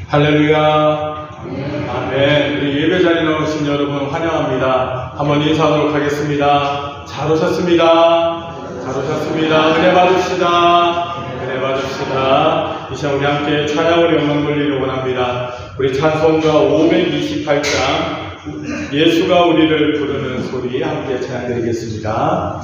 할렐루야. 아멘. 우리 예배 자리에 나오신 여러분 환영합니다. 한번 인사하도록 하겠습니다. 잘 오셨습니다. 잘 오셨습니다. 은혜 받읍시다. 은혜 받읍시다. 이 시간 우리 함께 찬양으로 영광 돌리려 원합니다. 우리 찬송가 528장 예수가 우리를 부르는 소리 함께 찬양드리겠습니다.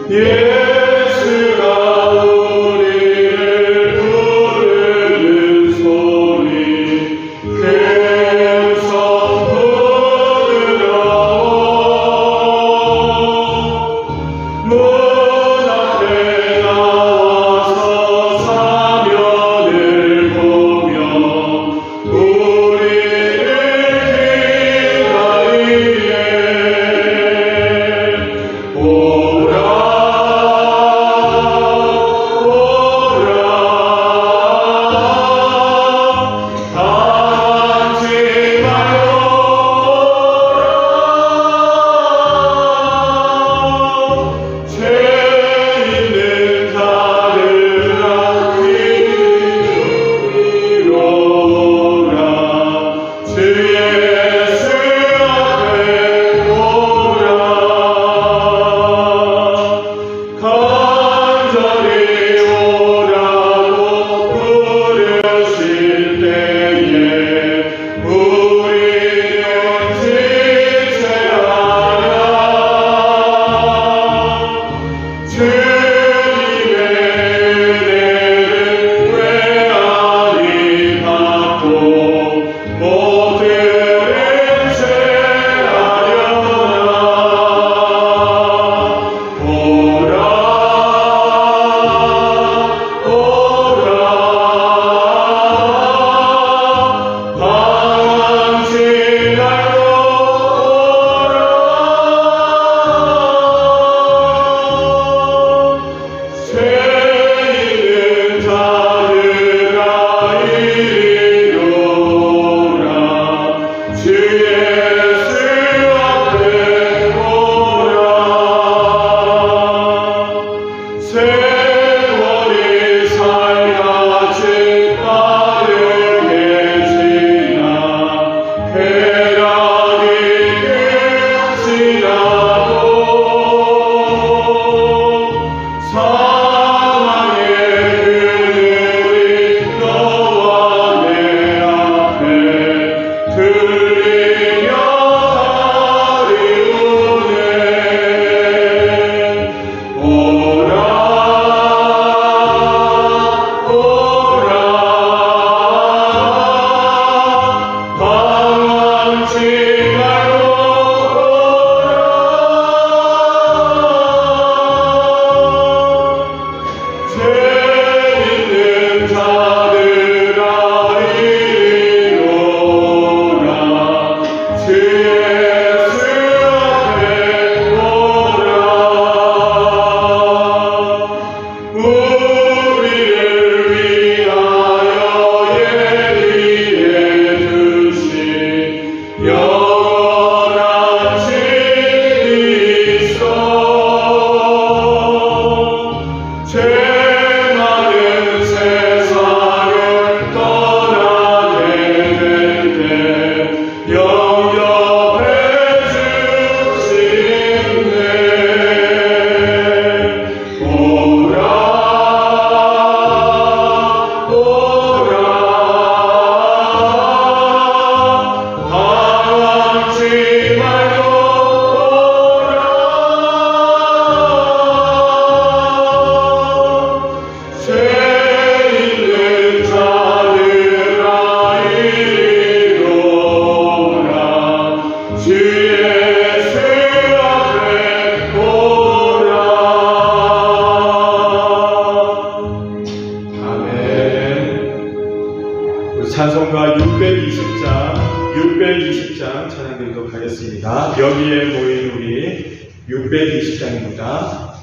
예수가 우리를 부르는 소리 금성 부드러워 문 앞에 나와서 사면을 보며 우리를 기다리네. 오라 찬송가 620장 찬양드리도록 하겠습니다. 여기에 모인 우리 620장입니다.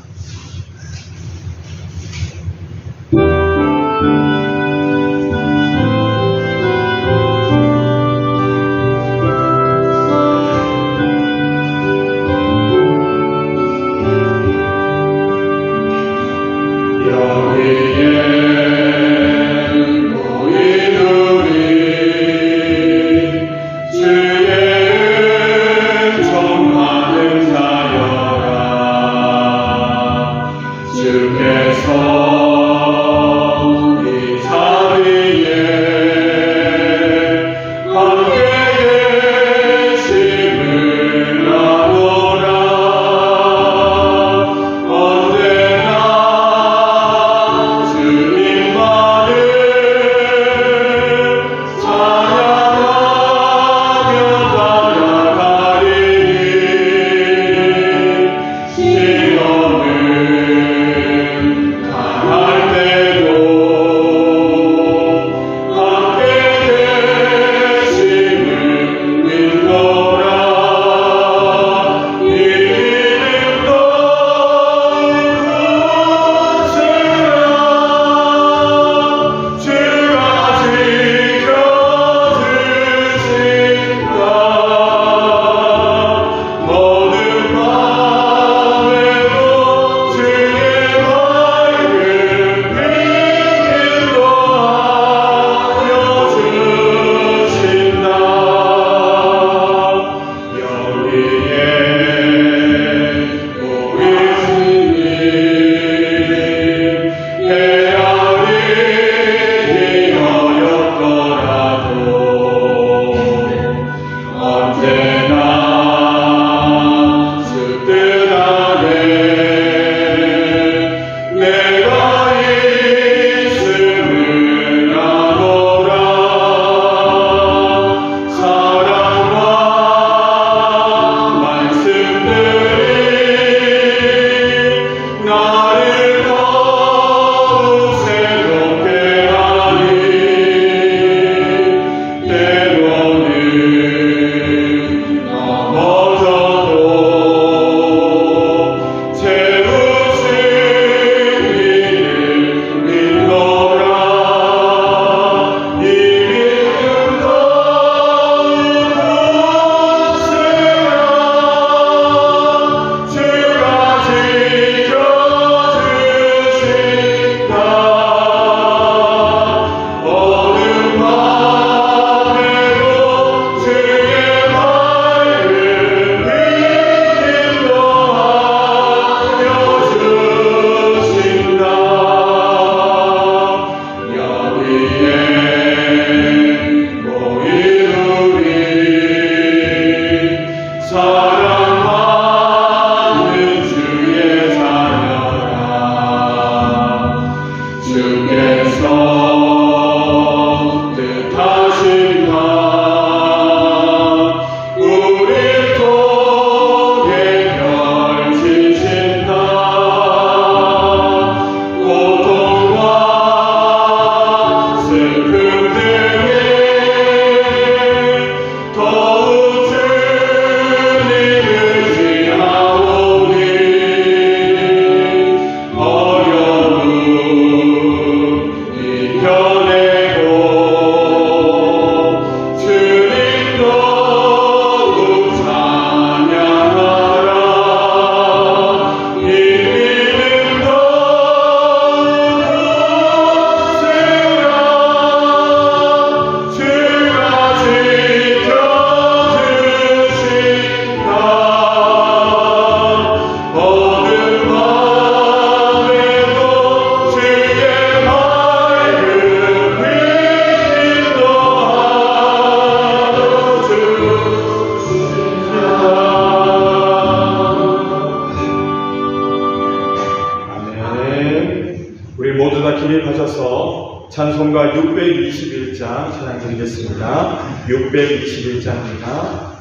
기립하셔서 찬송가 621장 찬양 드리겠습니다. 621장입니다.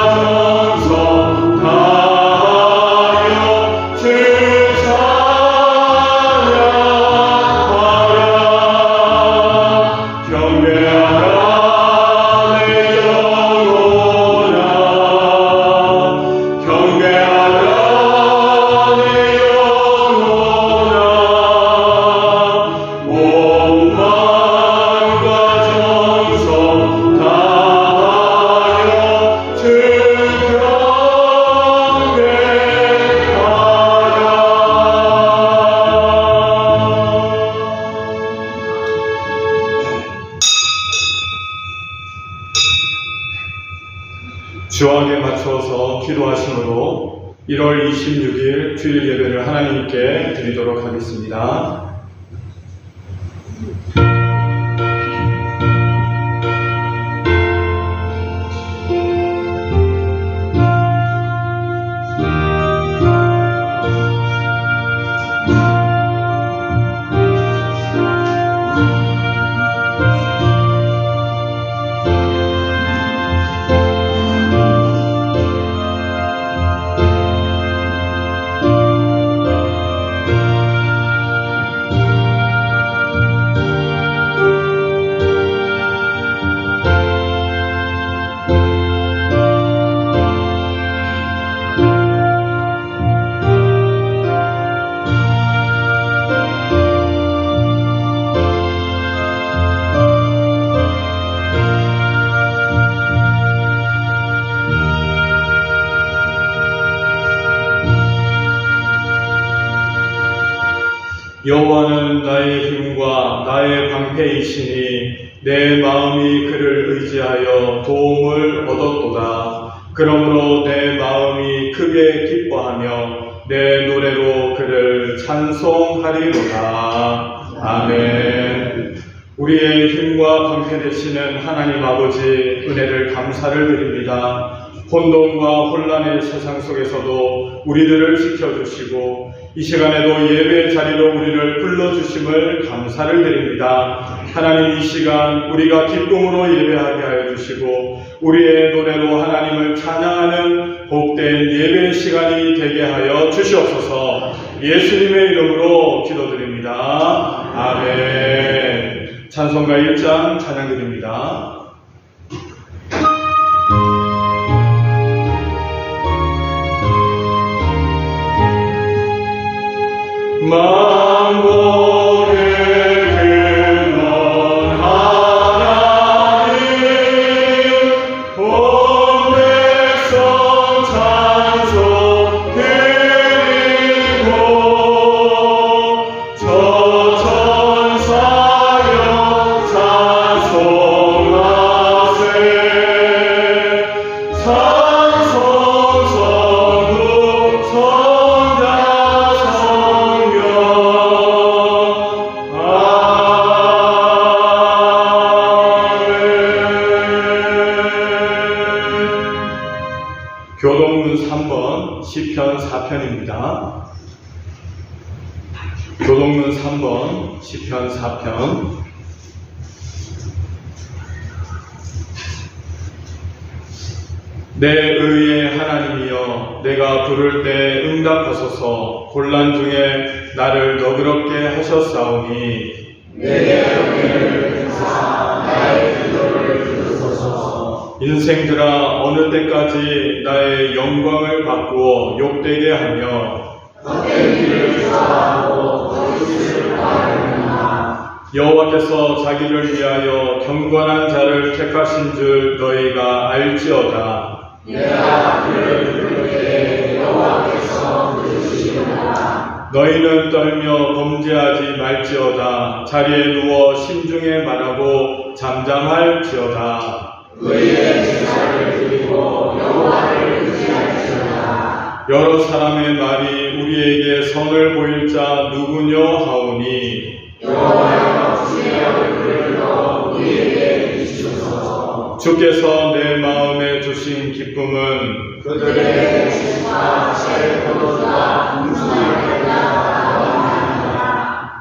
Oh 주학에 맞추어서 기도하심으로 1월 26일 주일 예배를 하나님께 드리도록 하겠습니다. 여호와는 나의 힘과 나의 방패이시니 내 마음이 그를 의지하여 도움을 얻었도다. 그러므로 내 마음이 크게 기뻐하며 내 노래로 그를 찬송하리로다. 아멘. 우리의 힘과 방패 되시는 하나님 아버지 은혜를 감사를 드립니다. 혼돈과 혼란의 세상 속에서도 우리들을 지켜주시고 이 시간에도 예배 자리로 우리를 불러주심을 감사를 드립니다. 하나님, 이 시간 우리가 기쁨으로 예배하게 하여 주시고 우리의 노래로 하나님을 찬양하는 복된 예배 시간이 되게 하여 주시옵소서. 예수님의 이름으로 기도드립니다. 아멘. 찬송가 1장 찬양드립니다. 만국의 근원 하나님, 온 백성 찬송 드리고 저 천사여 찬송하세. 찬송 성부 성자 교동문 3번 시편 4편입니다. 교동문 3번 시편 4편. 내 의의 하나님이여, 내가 부를 때 응답하소서. 곤란 중에 나를 너그럽게 하셨사오니 내게 은혜를 베푸사 나의 기도를 들으소서. 인생들아, 어느 때까지 나의 영광을 바꾸어 욕되게 하며 헛된 길을 좋아하고 거짓을 바라느냐. 여호와께서 자기를 위하여 경건한 자를 택하신 줄 너희가 알지어다. 내가 그를 부를 때 여호와께서 들으시리로다. 너희는 떨며 범죄하지 말지어다. 자리에 누워 심중에 말하고 잠잠할지어다. 의의 제사를 드리고 여호와를 의지할지어다. 여러 사람의 말이 우리에게 선을 보일 자 누구뇨 하오니 여호와여, 주의 얼굴을 들어 우리에게 비추소서. 주께서 내 마음에 주신 기쁨은 그들의 대신과 새 포도주가 풍성하게 나타나리라.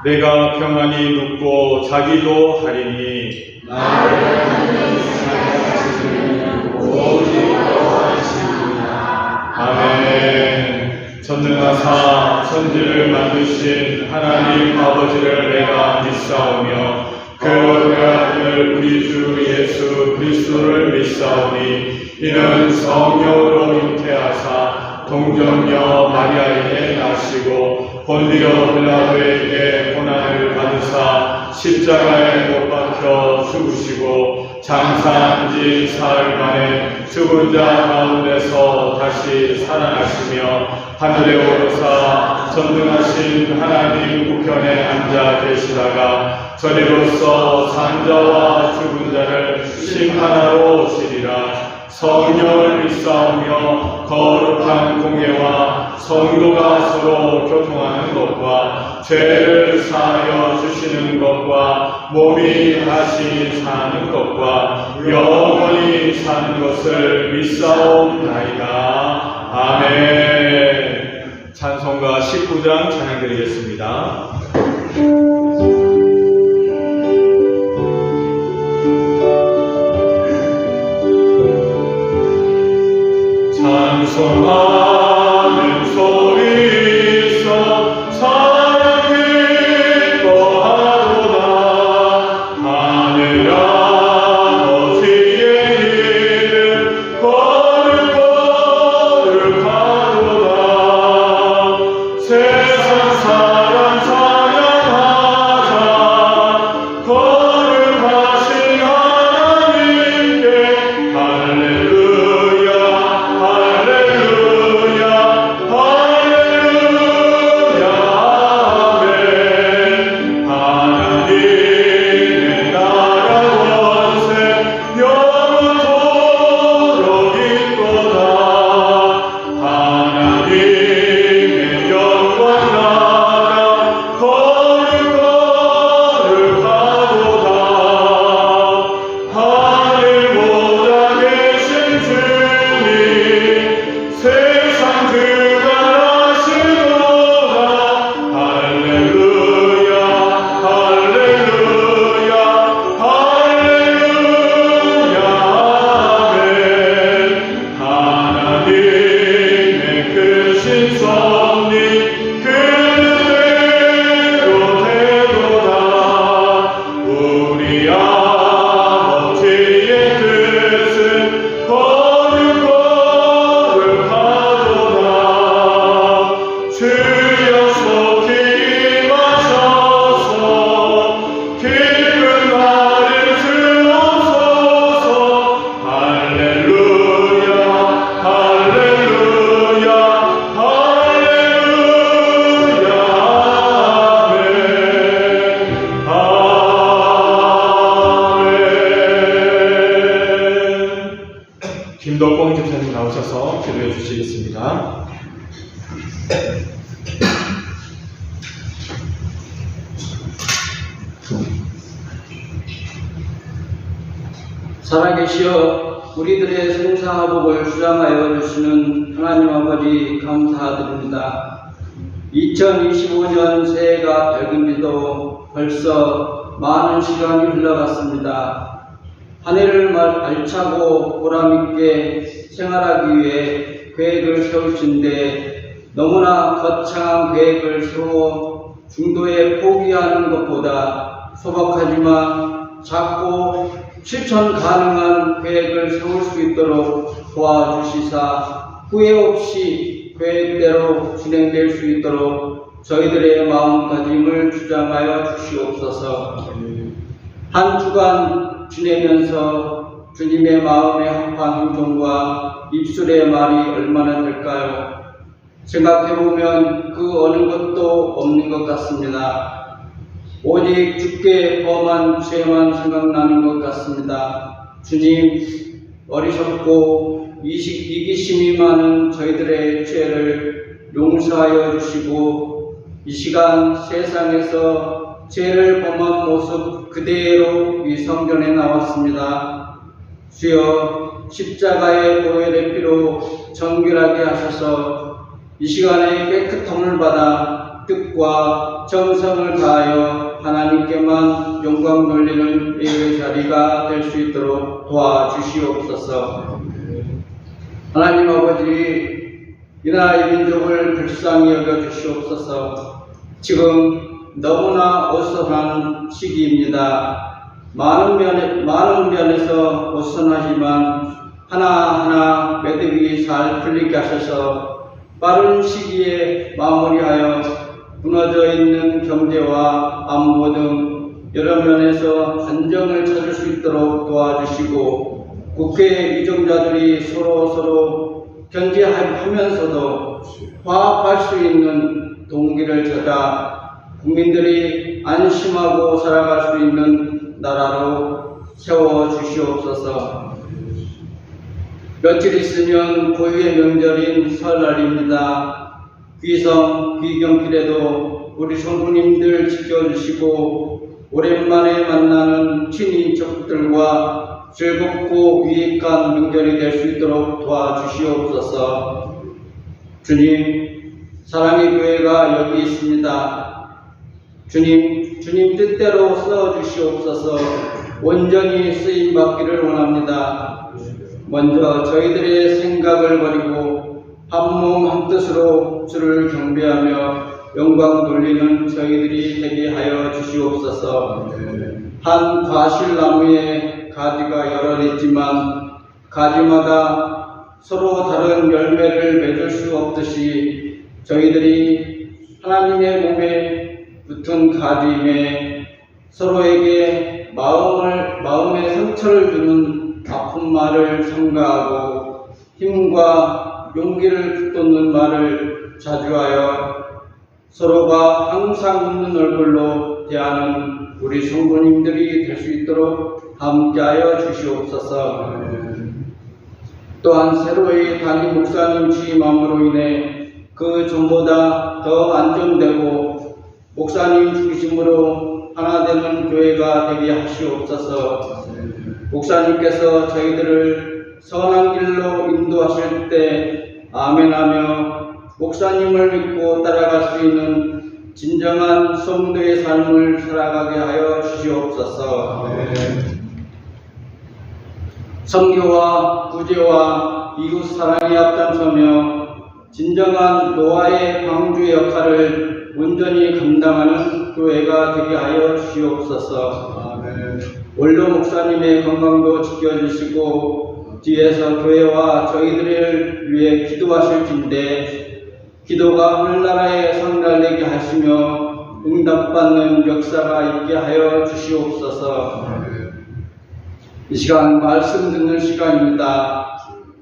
내가 평안히 눕고 자기도 하리니 나를 하는 생각하시는 오직 여호와시니라. 아멘. 전능하사 천지를 만드신 하나님 아버지를 내가 믿사오며 그 외아들 우리 주 예수 그리스도를 믿사오니 이는 성령으로 잉태하사 동정녀 마리아에게 나시고 본디오 빌라도에게 고난을 받으사 십자가에 못 박혀 죽으시고 장사한 지 사흘 만에 죽은 자 가운데서 다시 살아나시며 하늘에 오르사 전능하신 하나님 우편에 앉아 계시다가 저리로서 산자와 죽은 자를 심판하러 오시리라. 성령을 믿사오며 거룩한 공예와 성도가 서로 교통하는 것과 죄를 사하여 주시는 것과 몸이 다시 사는 것과 영원히 사는 것을 믿사옵나이다. 아멘. 찬송가 19장 찬양드리겠습니다. 찬송하는 소리서 사랑 기뻐하도다. 하늘 아버지의 이름 거룩거룩하도다. 세상 사람 찬양하자. 거룩하신 하나님께 할렐루야. 할렐루야, 할렐루야, 아멘. 하나님의 나라 원세 영원토록 있도다. 하나님의 영광 나라 거룩거룩하도다. 하늘보다 계신 주님 세상 주관하시도다. 할렐루야, 할렐루야, 할렐루야, 아멘. 하나님의 크신 섭리 그대로 되도다. 우리 아버지의 뜻은 거룩거룩하도다. 주여 속히 임하셔서 기쁜 날을 주옵소서. 할렐루야, 할렐루야, 할렐루야, 아멘. 아멘. 김덕봉 집사님 나오셔서 기도해 주시겠습니다. 살아계시어 우리들의 생사복을 주장하여 주시는 하나님 아버지 감사드립니다. 2025년 새해가 밝은 지도 벌써 많은 시간이 흘러갔습니다. 한 해를 알차고 보람있게 생활하기 위해 계획을 세우신데 너무나 거창한 계획을 세워 중도에 포기하는 것보다 소박하지만 작고 실천 가능한 계획을 세울 수 있도록 도와주시사 후회 없이 계획대로 진행될 수 있도록 저희들의 마음가짐을 주장하여 주시옵소서. 한 주간 지내면서 주님의 마음에 합한 행동과 입술의 말이 얼마나 될까요? 생각해보면 그 어느 것도 없는 것 같습니다. 오직 주께 범한 죄만 생각나는 것 같습니다. 주님, 어리석고 이기심이 많은 저희들의 죄를 용서하여 주시고 이 시간 세상에서 죄를 범한 모습 그대로 이 성전에 나왔습니다. 주여, 십자가의 보혈의 피로 정결하게 하셔서 이 시간에 깨끗함을 받아 뜻과 정성을 다하여 하나님께만 영광 돌리는 예배 자리가 될 수 있도록 도와주시옵소서. 하나님 아버지, 이 나라 이 민족을 불쌍히 여겨주시옵소서. 지금 너무나 어수선한 시기입니다. 많은 면에서 어수선하지만 하나하나 매듭이 잘 풀리게 하셔서 빠른 시기에 마무리하여 무너져 있는 경제와 안보 등 여러 면에서 안정을 찾을 수 있도록 도와주시고 국회 위정자들이 서로 견제하면서도 화합할 수 있는 동기를 찾아 국민들이 안심하고 살아갈 수 있는 나라로 세워주시옵소서. 며칠 있으면 고유의 명절인 설날입니다. 귀성, 귀경길에도 우리 성부님들 지켜주시고 오랜만에 만나는 친인척들과 즐겁고 유익한 명절이 될 수 있도록 도와주시옵소서. 주님, 사랑의 교회가 여기 있습니다. 주님 뜻대로 써주시옵소서. 온전히 쓰임받기를 원합니다. 먼저 저희들의 생각을 버리고 한몸 한뜻으로 주를 경배하며 영광 돌리는 저희들이 되게 하여 주시옵소서. 한 과실나무에 가지가 여러 있지만 가지마다 서로 다른 열매를 맺을 수 없듯이 저희들이 하나님의 몸에 붙은 가지임에 서로에게 마음에 상처를 주는 아픈 말을 삼가하고 힘과 용기를 북돋는 말을 자주하여 서로가 항상 웃는 얼굴로 대하는 우리 성도님들이 될 수 있도록 함께하여 주시옵소서. 또한 새로이 담임 목사님 취임함으로 인해 그 전보다 더 안정되고 목사님 중심으로 하나 되는 교회가 되게 하시옵소서. 목사님께서 저희들을 선한 길로 인도하실 때 아멘하며 목사님을 믿고 따라갈 수 있는 진정한 성도의 삶을 살아가게 하여 주시옵소서. 선교와 구제와 이웃 사랑에 앞장서며 진정한 노아의 방주의 역할을 온전히 감당하는 교회가 되게 하여 주시옵소서. 원로 목사님의 건강도 지켜주시고 뒤에서 교회와 저희들을 위해 기도하실 텐데 기도가 오늘나라에 성달되게 하시며 응답받는 역사가 있게 하여 주시옵소서. 이 시간 말씀 듣는 시간입니다.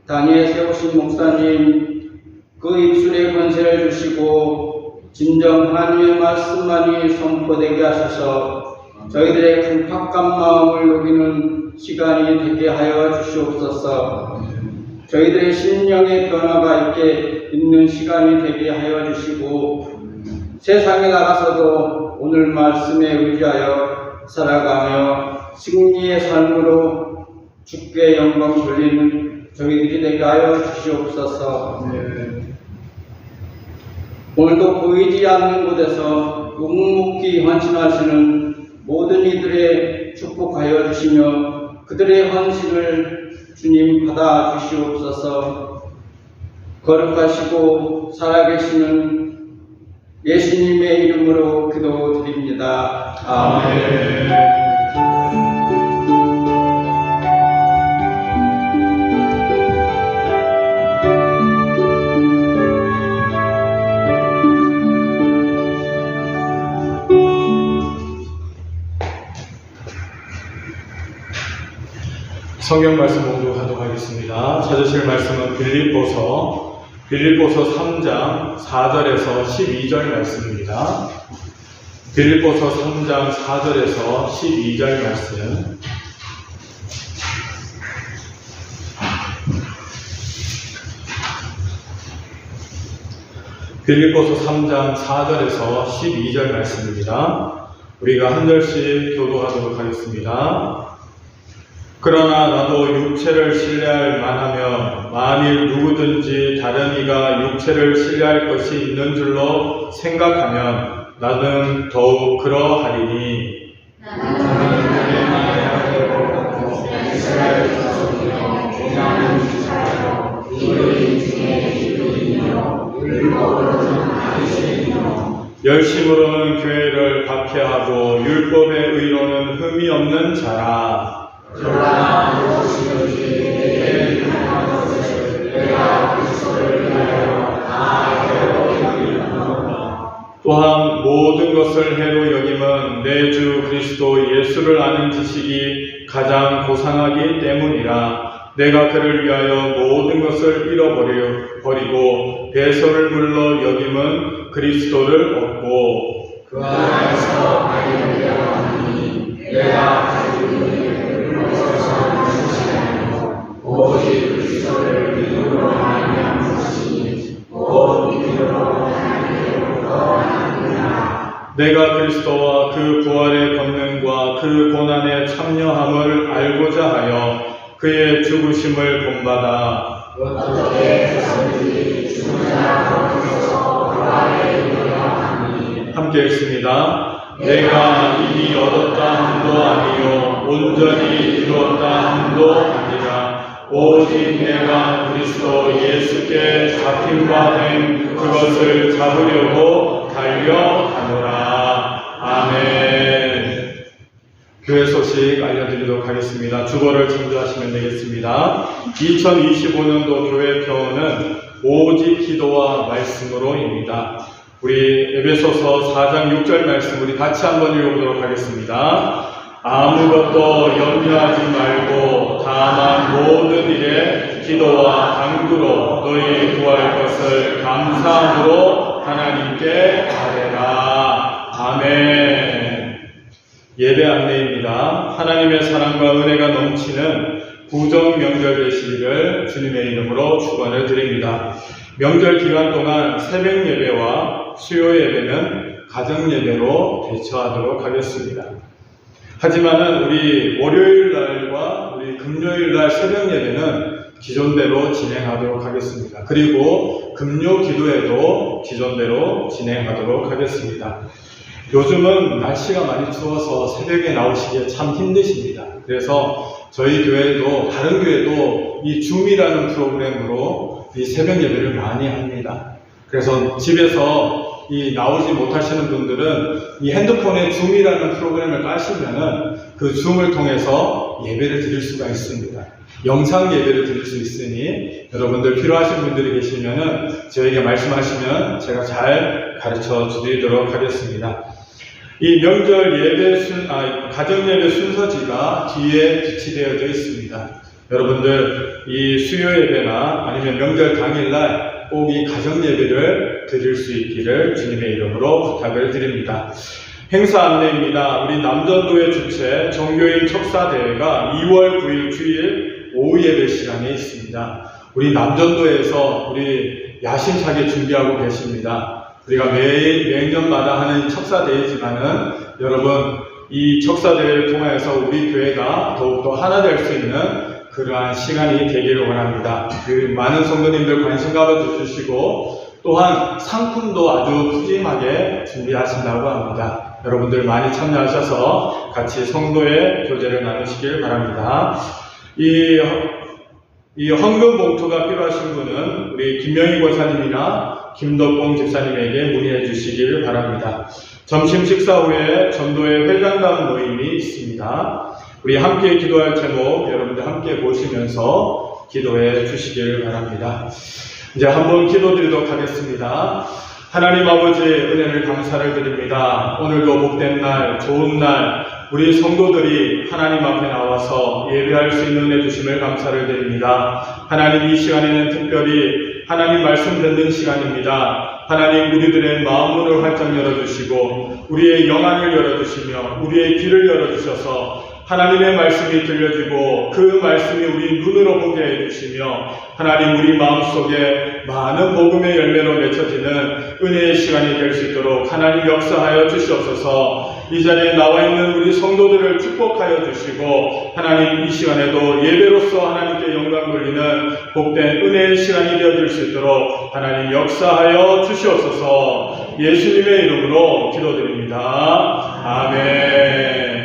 당에 세우신 목사님 그 입술에 권세를 주시고 진정 하나님의 말씀만이 선포되게 하셔서 저희들의 강팍한 마음을 녹이는 시간이 되게 하여 주시옵소서. 저희들의 심령의 변화가 있는 시간이 되게 하여 주시고 세상에 나가서도 오늘 말씀에 의지하여 살아가며 승리의 삶으로 주께 영광 돌리는 저희들이 되게 하여 주시옵소서. 오늘도 보이지 않는 곳에서 묵묵히 헌신하시는 모든 이들의 축복하여 주시며 그들의 헌신을 주님 받아 주시옵소서. 거룩하시고 살아계시는 예수님의 이름으로 기도드립니다. 아멘. 성경 말씀 공독하도록 하겠습니다. 찾으실 말씀은 빌립보서 3장 4절에서 12절 말씀입니다. 빌립보서 3장 4절에서 12절 말씀. 빌립보서 3장 4절에서 12절 말씀입니다. 우리가 한 절씩 교독하도록 하겠습니다. 그러나 나도 육체를 신뢰할 만하면 만일 누구든지 다른 이가 육체를 신뢰할 것이 있는 줄로 생각하면 나는 더욱 그러하리니 열심으로는 교회를 박해하고 율법의 의로는 흠이 없는 자라. 그러나 무엇이든지 내게 유익한 것을 내가 그리스도를 위하여 다 해로 여기노라. 또한 모든 것을 해로 여김은 내 주 그리스도 예수를 아는 지식이 가장 고상하기 때문이라. 내가 그를 위하여 모든 것을 잃어버리고 배설을 물러 여김은 그리스도를 얻고 그 안에서 발견되어 하니 내가 가지고 있는 오직 그리스도를 내가 그리스도와 그 부활의 권능과 그 고난의 참여함을 알고자 하여 그의 죽으심을 본받아 함께 읽습니다. 내가 이미 얻었다 함도 아니요 온전히 이루었다 함도 아니라 오직 내가 그리스도 예수께 잡힌 바 된 그것을 잡으려고 달려가노라. 아멘. 교회 소식 알려드리도록 하겠습니다. 주보를 참조하시면 되겠습니다. 2025년도 교회 표어는 오직 기도와 말씀으로입니다. 우리 에베소서 4장 6절 말씀 우리 같이 한번 읽어보도록 하겠습니다. 아무것도 염려하지 말고 다만 모든 일에 기도와 간구로 너희 구할 것을 감사함으로 하나님께 아뢰라. 아멘. 예배 안내입니다. 하나님의 사랑과 은혜가 넘치는 구정 명절 되시기를 주님의 이름으로 축원을 드립니다. 명절 기간 동안 새벽 예배와 수요 예배는 가정 예배로 대처하도록 하겠습니다. 하지만은 우리 월요일 날과 우리 금요일 날 새벽 예배는 기존대로 진행하도록 하겠습니다. 그리고 금요 기도회도 기존대로 진행하도록 하겠습니다. 요즘은 날씨가 많이 추워서 새벽에 나오시기에 참 힘드십니다. 그래서 저희 교회도 다른 교회도 이 줌이라는 프로그램으로 이 새벽 예배를 많이 합니다. 그래서 집에서 이 나오지 못하시는 분들은 이 핸드폰에 줌이라는 프로그램을 까시면은 그 줌을 통해서 예배를 드릴 수가 있습니다. 영상 예배를 드릴 수 있으니 여러분들 필요하신 분들이 계시면은 저에게 말씀하시면 제가 잘 가르쳐 드리도록 하겠습니다. 이 명절 예배 가정 예배 순서지가 뒤에 비치되어져 있습니다. 여러분들 이 수요 예배나 아니면 명절 당일날 꼭 이 가정 예배를 드릴 수 있기를 주님의 이름으로 부탁을 드립니다. 행사 안내입니다. 우리 남전도의 주최 정교인 척사대회가 2월 9일 주일 오후 예배 시간에 있습니다. 우리 남전도에서 우리 야심차게 준비하고 계십니다. 우리가 매년마다 하는 척사대회지만은 여러분 이 척사대회를 통해서 우리 교회가 더욱더 하나 될 수 있는 그러한 시간이 되기를 원합니다. 그 많은 성도님들 관심 가져주시고 또한 상품도 아주 푸짐하게 준비하신다고 합니다. 여러분들 많이 참여하셔서 같이 성도의 교제를 나누시길 바랍니다. 이 헌금 봉투가 필요하신 분은 우리 김명희 권사님이나 김덕봉 집사님에게 문의해 주시길 바랍니다. 점심 식사 후에 전도회 회장단 모임이 있습니다. 우리 함께 기도할 제목 여러분들 함께 보시면서 기도해 주시길 바랍니다. 이제 한번 기도드리도록 하겠습니다. 하나님 아버지 은혜를 감사를 드립니다. 오늘도 복된 날, 좋은 날 우리 성도들이 하나님 앞에 나와서 예배할 수 있는 은혜 주심을 감사를 드립니다. 하나님 이 시간에는 특별히 하나님 말씀 듣는 시간입니다. 하나님 우리들의 마음문을 활짝 열어주시고 우리의 영안을 열어주시며 우리의 귀를 열어주셔서 하나님의 말씀이 들려지고 그 말씀이 우리 눈으로 보게 해주시며 하나님 우리 마음속에 많은 복음의 열매로 맺혀지는 은혜의 시간이 될 수 있도록 하나님 역사하여 주시옵소서. 이 자리에 나와 있는 우리 성도들을 축복하여 주시고 하나님 이 시간에도 예배로서 하나님께 영광 돌리는 복된 은혜의 시간이 되어질 수 있도록 하나님 역사하여 주시옵소서. 예수님의 이름으로 기도드립니다. 아멘.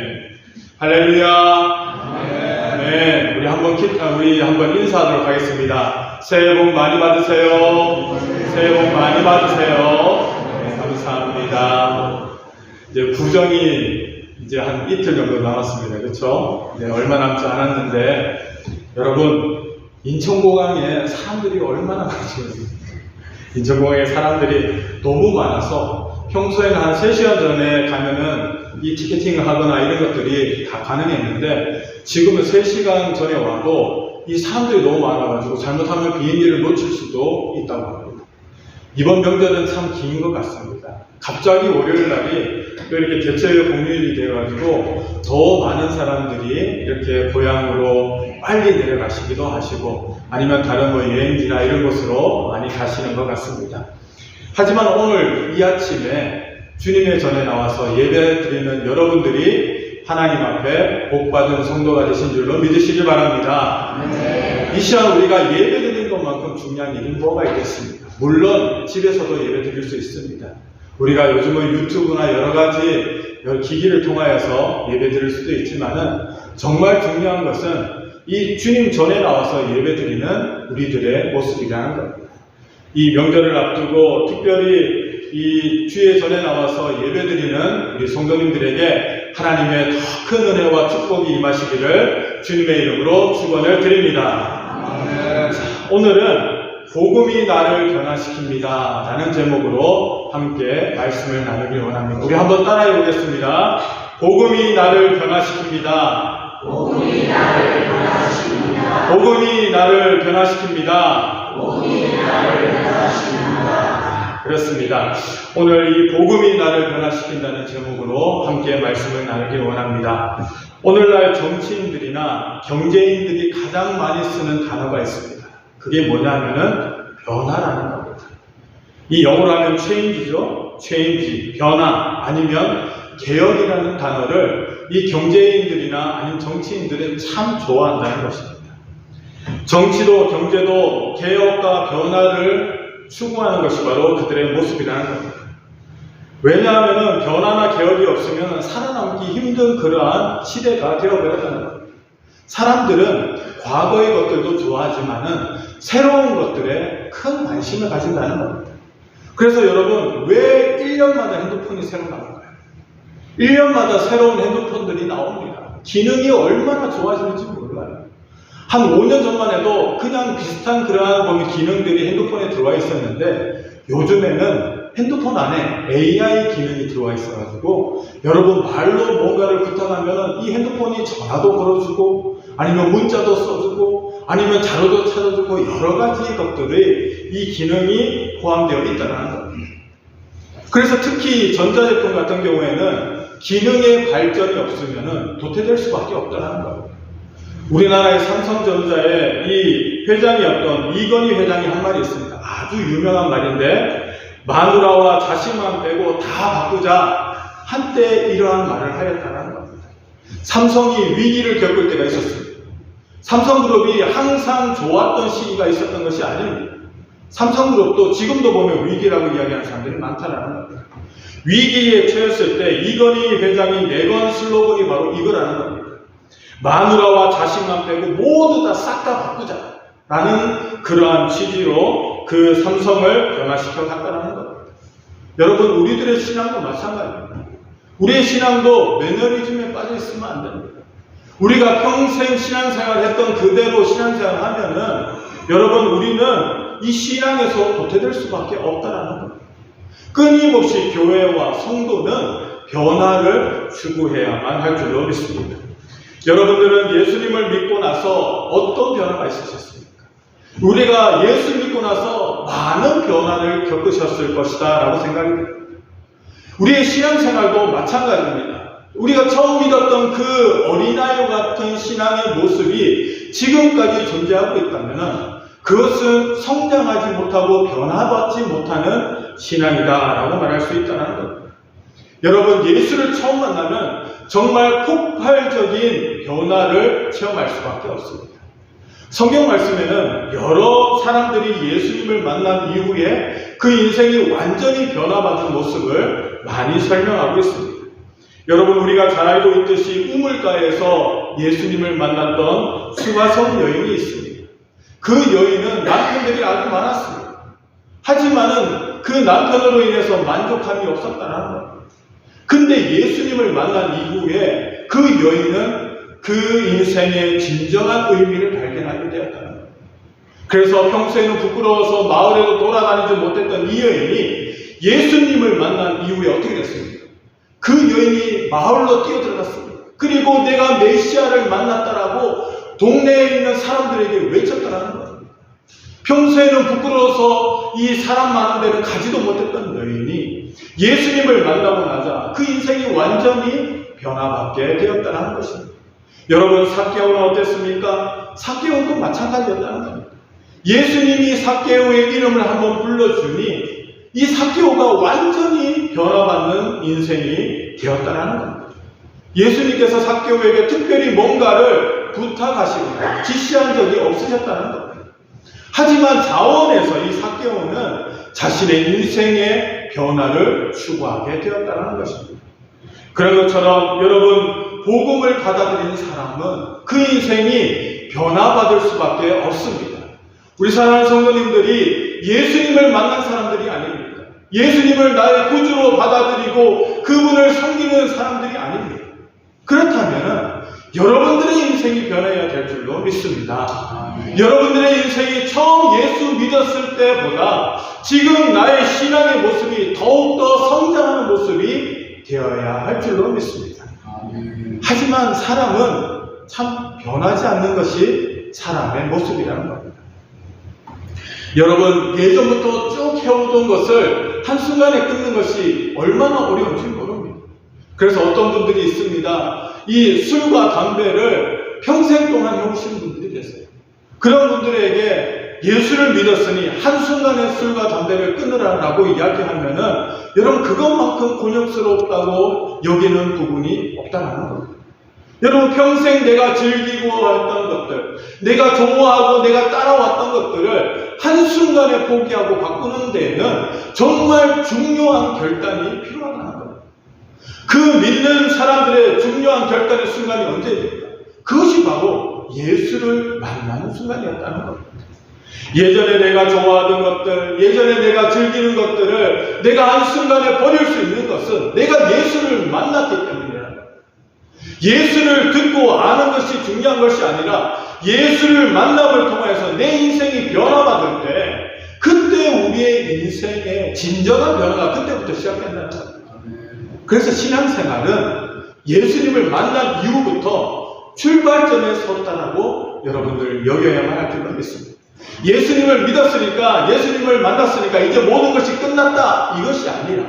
할렐루야. 아멘. 우리 한번 인사하도록 하겠습니다. 새해 복 많이 받으세요. 새해 복 많이 받으세요. 네, 감사합니다. 이제 구정이 이제 한 이틀 정도 남았습니다. 그렇죠? 네, 얼마 남지 않았는데 여러분 인천공항에 사람들이 얼마나 많습니까? 인천공항에 사람들이 너무 많아서 평소에는 한 3시간 전에 가면은 이 티켓팅을 하거나 이런 것들이 다 가능했는데 지금은 3시간 전에 와도 이 사람들이 너무 많아가지고 잘못하면 비행기를 놓칠 수도 있다고 합니다. 이번 명절은 참 긴 것 같습니다. 갑자기 월요일 날이 또 이렇게 대체의 공휴일이 되어가지고 더 많은 사람들이 이렇게 고향으로 빨리 내려가시기도 하시고 아니면 다른 뭐 여행지나 이런 곳으로 많이 가시는 것 같습니다. 하지만 오늘 이 아침에 주님의 전에 나와서 예배 드리는 여러분들이 하나님 앞에 복받은 성도가 되신 줄로 믿으시길 바랍니다. 이 시간 우리가 예배 드리는 것만큼 중요한 일이 뭐가 있겠습니까? 물론 집에서도 예배 드릴 수 있습니다. 우리가 요즘은 유튜브나 여러 가지 기기를 통하여서 예배 드릴 수도 있지만은 정말 중요한 것은 이 주님 전에 나와서 예배 드리는 우리들의 모습이라는 겁니다. 이 명절을 앞두고 특별히 이 주의 전에 나와서 예배드리는 우리 성도님들에게 하나님의 더 큰 은혜와 축복이 임하시기를 주님의 이름으로 축원을 드립니다. 오늘은 복음이 나를 변화시킵니다 라는 제목으로 함께 말씀을 나누길 원합니다. 우리 한번 따라해 보겠습니다. 복음이 나를 변화시킵니다. 복음이 나를 변화시킵니다. 복음이 나를 변화시킵니다. 복음이 나를 변화시킵니다. 그렇습니다. 오늘 이 복음이 나를 변화시킨다는 제목으로 함께 말씀을 나누길 원합니다. 오늘날 정치인들이나 경제인들이 가장 많이 쓰는 단어가 있습니다. 그게 뭐냐면은 변화라는 겁니다. 이 영어로 하면 change죠. change, 변화 아니면 개혁이라는 단어를 이 경제인들이나 아니면 정치인들은 참 좋아한다는 것입니다. 정치도 경제도 개혁과 변화를 추구하는 것이 바로 그들의 모습이라는 겁니다. 왜냐하면 변화나 개혁이 없으면 살아남기 힘든 그러한 시대가 되어버렸다는 겁니다. 사람들은 과거의 것들도 좋아하지만은 새로운 것들에 큰 관심을 가진다는 겁니다. 그래서 여러분, 왜 1년마다 핸드폰이 새로 나올까요? 1년마다 새로운 핸드폰들이 나옵니다. 기능이 얼마나 좋아지는지 몰라요. 한 5년 전만 해도 그냥 비슷한 그러한 기능들이 핸드폰에 들어와 있었는데 요즘에는 핸드폰 안에 AI 기능이 들어와 있어가지고 여러분 말로 뭔가를 부탁하면 이 핸드폰이 전화도 걸어주고 아니면 문자도 써주고 아니면 자료도 찾아주고 여러 가지 것들이 이 기능이 포함되어 있다는 겁니다. 그래서 특히 전자제품 같은 경우에는 기능의 발전이 없으면 도태될 수밖에 없다는 겁니다. 우리나라의 삼성전자의 이 회장이었던 이건희 회장이 한 말이 있습니다. 아주 유명한 말인데 마누라와 자식만 빼고 다 바꾸자 한때 이러한 말을 하였다는 겁니다. 삼성이 위기를 겪을 때가 있었습니다. 삼성그룹이 항상 좋았던 시기가 있었던 것이 아닙니다. 삼성그룹도 지금도 보면 위기라고 이야기하는 사람들이 많다는 겁니다. 위기에 처했을 때 이건희 회장이 내건 슬로건이 바로 이거라는 겁니다. 마누라와 자식만 빼고 모두 다 싹 다 바꾸자 라는 그러한 취지로 그 삼성을 변화시켜 갔다는 겁니다. 여러분, 우리들의 신앙도 마찬가지입니다. 우리의 신앙도 매너리즘에 빠져 있으면 안 됩니다. 우리가 평생 신앙생활 했던 그대로 신앙생활 하면은 여러분, 우리는 이 신앙에서 도태될 수밖에 없다는 겁니다. 끊임없이 교회와 성도는 변화를 추구해야만 할 줄로 믿습니다. 여러분들은 예수님을 믿고 나서 어떤 변화가 있으셨습니까? 우리가 예수 믿고 나서 많은 변화를 겪으셨을 것이다 라고 생각이 됩니다. 우리의 신앙생활도 마찬가지입니다. 우리가 처음 믿었던 그 어린아이 같은 신앙의 모습이 지금까지 존재하고 있다면 그것은 성장하지 못하고 변화받지 못하는 신앙이다 라고 말할 수 있다는 겁니다. 여러분, 예수를 처음 만나면 정말 폭발적인 변화를 체험할 수밖에 없습니다. 성경 말씀에는 여러 사람들이 예수님을 만난 이후에 그 인생이 완전히 변화받은 모습을 많이 설명하고 있습니다. 여러분, 우리가 잘 알고 있듯이 우물가에서 예수님을 만났던 수가성 여인이 있습니다. 그 여인은 남편들이 아주 많았습니다. 하지만은 그 남편으로 인해서 만족함이 없었다는 겁니다. 근데 예수님을 만난 이후에 그 여인은 그 인생의 진정한 의미를 발견하게 되었다는 겁니다. 그래서 평소에는 부끄러워서 마을에도 돌아다니지 못했던 이 여인이 예수님을 만난 이후에 어떻게 됐습니까? 그 여인이 마을로 뛰어들어갔습니다. 그리고 내가 메시아를 만났다라고 동네에 있는 사람들에게 외쳤다는 겁니다. 평소에는 부끄러워서 이 사람 많은 데는 가지도 못했던 여인이 예수님을 만나고 나자 그 인생이 완전히 변화받게 되었다는 것입니다. 여러분, 삭개오는 어땠습니까? 삭개오도 마찬가지였다는 겁니다. 예수님이 삭개오의 이름을 한번 불러주니 이 이 삭개오가 완전히 변화받는 인생이 되었다는 겁니다. 예수님께서 삭개오에게 특별히 뭔가를 부탁하시거나 지시한 적이 없으셨다는 겁니다. 하지만 자원에서 이 삭개오는 자신의 인생의 변화를 추구하게 되었다는 것입니다. 그런 것처럼 여러분, 복음을 받아들인 사람은 그 인생이 변화받을 수밖에 없습니다. 우리 사랑하는 성도님들이 예수님을 만난 사람들이 아닙니다. 예수님을 나의 구주로 받아들이고 그분을 섬기는 사람들이 아닙니다. 그렇다면 여러분들의 인생이 변해야 될 줄로 믿습니다. 여러분들의 인생이 처음 예수 믿었을 때보다 지금 나의 신앙의 모습이 더욱더 성장하는 모습이 되어야 할 줄로 믿습니다. 하지만 사람은 참 변하지 않는 것이 사람의 모습이라는 겁니다. 여러분, 예전부터 쭉 해오던 것을 한순간에 끊는 것이 얼마나 어려운지 모릅니다. 그래서 어떤 분들이 있습니다. 이 술과 담배를 평생 동안 해오신 분들이 계세요. 그런 분들에게 예수를 믿었으니 한순간에 술과 담배를 끊으라고 이야기하면은 여러분, 그것만큼 곤욕스럽다고 여기는 부분이 없다는 겁니다. 여러분, 평생 내가 즐기고 왔던 것들, 내가 좋아하고 내가 따라왔던 것들을 한순간에 포기하고 바꾸는 데에는 정말 중요한 결단이 필요하다는 겁니다. 그 믿는 사람들의 중요한 결단의 순간이 언제입니까? 그것이 바로 예수를 만나는 순간이었다는 겁니다. 예전에 내가 좋아하던 것들, 예전에 내가 즐기는 것들을 내가 한순간에 버릴 수 있는 것은 내가 예수를 만났기 때문이라는 겁니다. 예수를 듣고 아는 것이 중요한 것이 아니라 예수를 만남을 통해서 내 인생이 변화받을 때 그때 우리의 인생의 진정한 변화가 그때부터 시작된다는 겁니다. 그래서 신앙생활은 예수님을 만난 이후부터 출발점에 섰다라고 여러분들 여겨야만 할 줄로 믿습니다. 예수님을 믿었으니까, 예수님을 만났으니까 이제 모든 것이 끝났다, 이것이 아니라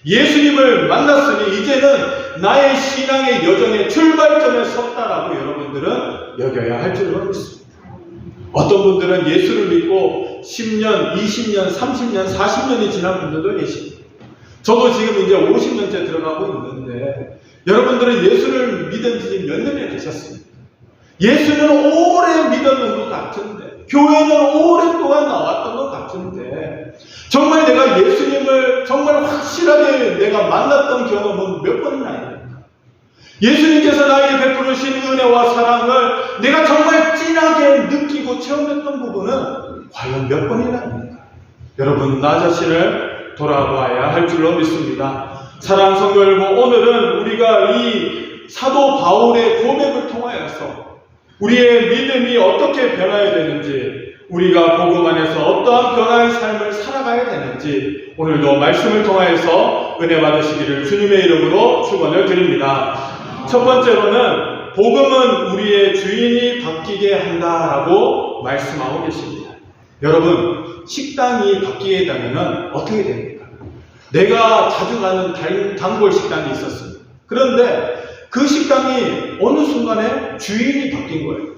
예수님을 만났으니 이제는 나의 신앙의 여정의 출발점에 섰다라고 여러분들은 여겨야 할 줄로 믿습니다. 어떤 분들은 예수를 믿고 10년, 20년, 30년, 40년이 지난 분들도 계십니다. 저도 지금 이제 50년째 들어가고 있는데 여러분들은 예수를 믿은 지 몇 년이 되셨습니까? 예수는 오래 믿었는 것 같은데, 교회는 오랫동안 나왔던 것 같은데, 정말 내가 예수님을 정말 확실하게 내가 만났던 경험은 몇 번이나 있는가? 예수님께서 나에게 베푸신 은혜와 사랑을 내가 정말 진하게 느끼고 체험했던 부분은 과연 몇 번이나 있는가? 여러분, 나 자신을 돌아봐야 할 줄로 믿습니다. 사랑하는 성도 여러분, 오늘은 우리가 이 사도 바울의 고백을 통하여서 우리의 믿음이 어떻게 변화해야 되는지, 우리가 복음 안에서 어떠한 변화의 삶을 살아가야 되는지 오늘도 말씀을 통하여서 은혜 받으시기를 주님의 이름으로 축원을 드립니다. 첫 번째로는 복음은 우리의 주인이 바뀌게 한다라고 말씀하고 계십니다. 여러분, 식당이 바뀌게 되면 어떻게 됩니까? 내가 자주 가는 단골 식당이 있었습니다. 그런데 그 식당이 어느 순간에 주인이 바뀐 거예요.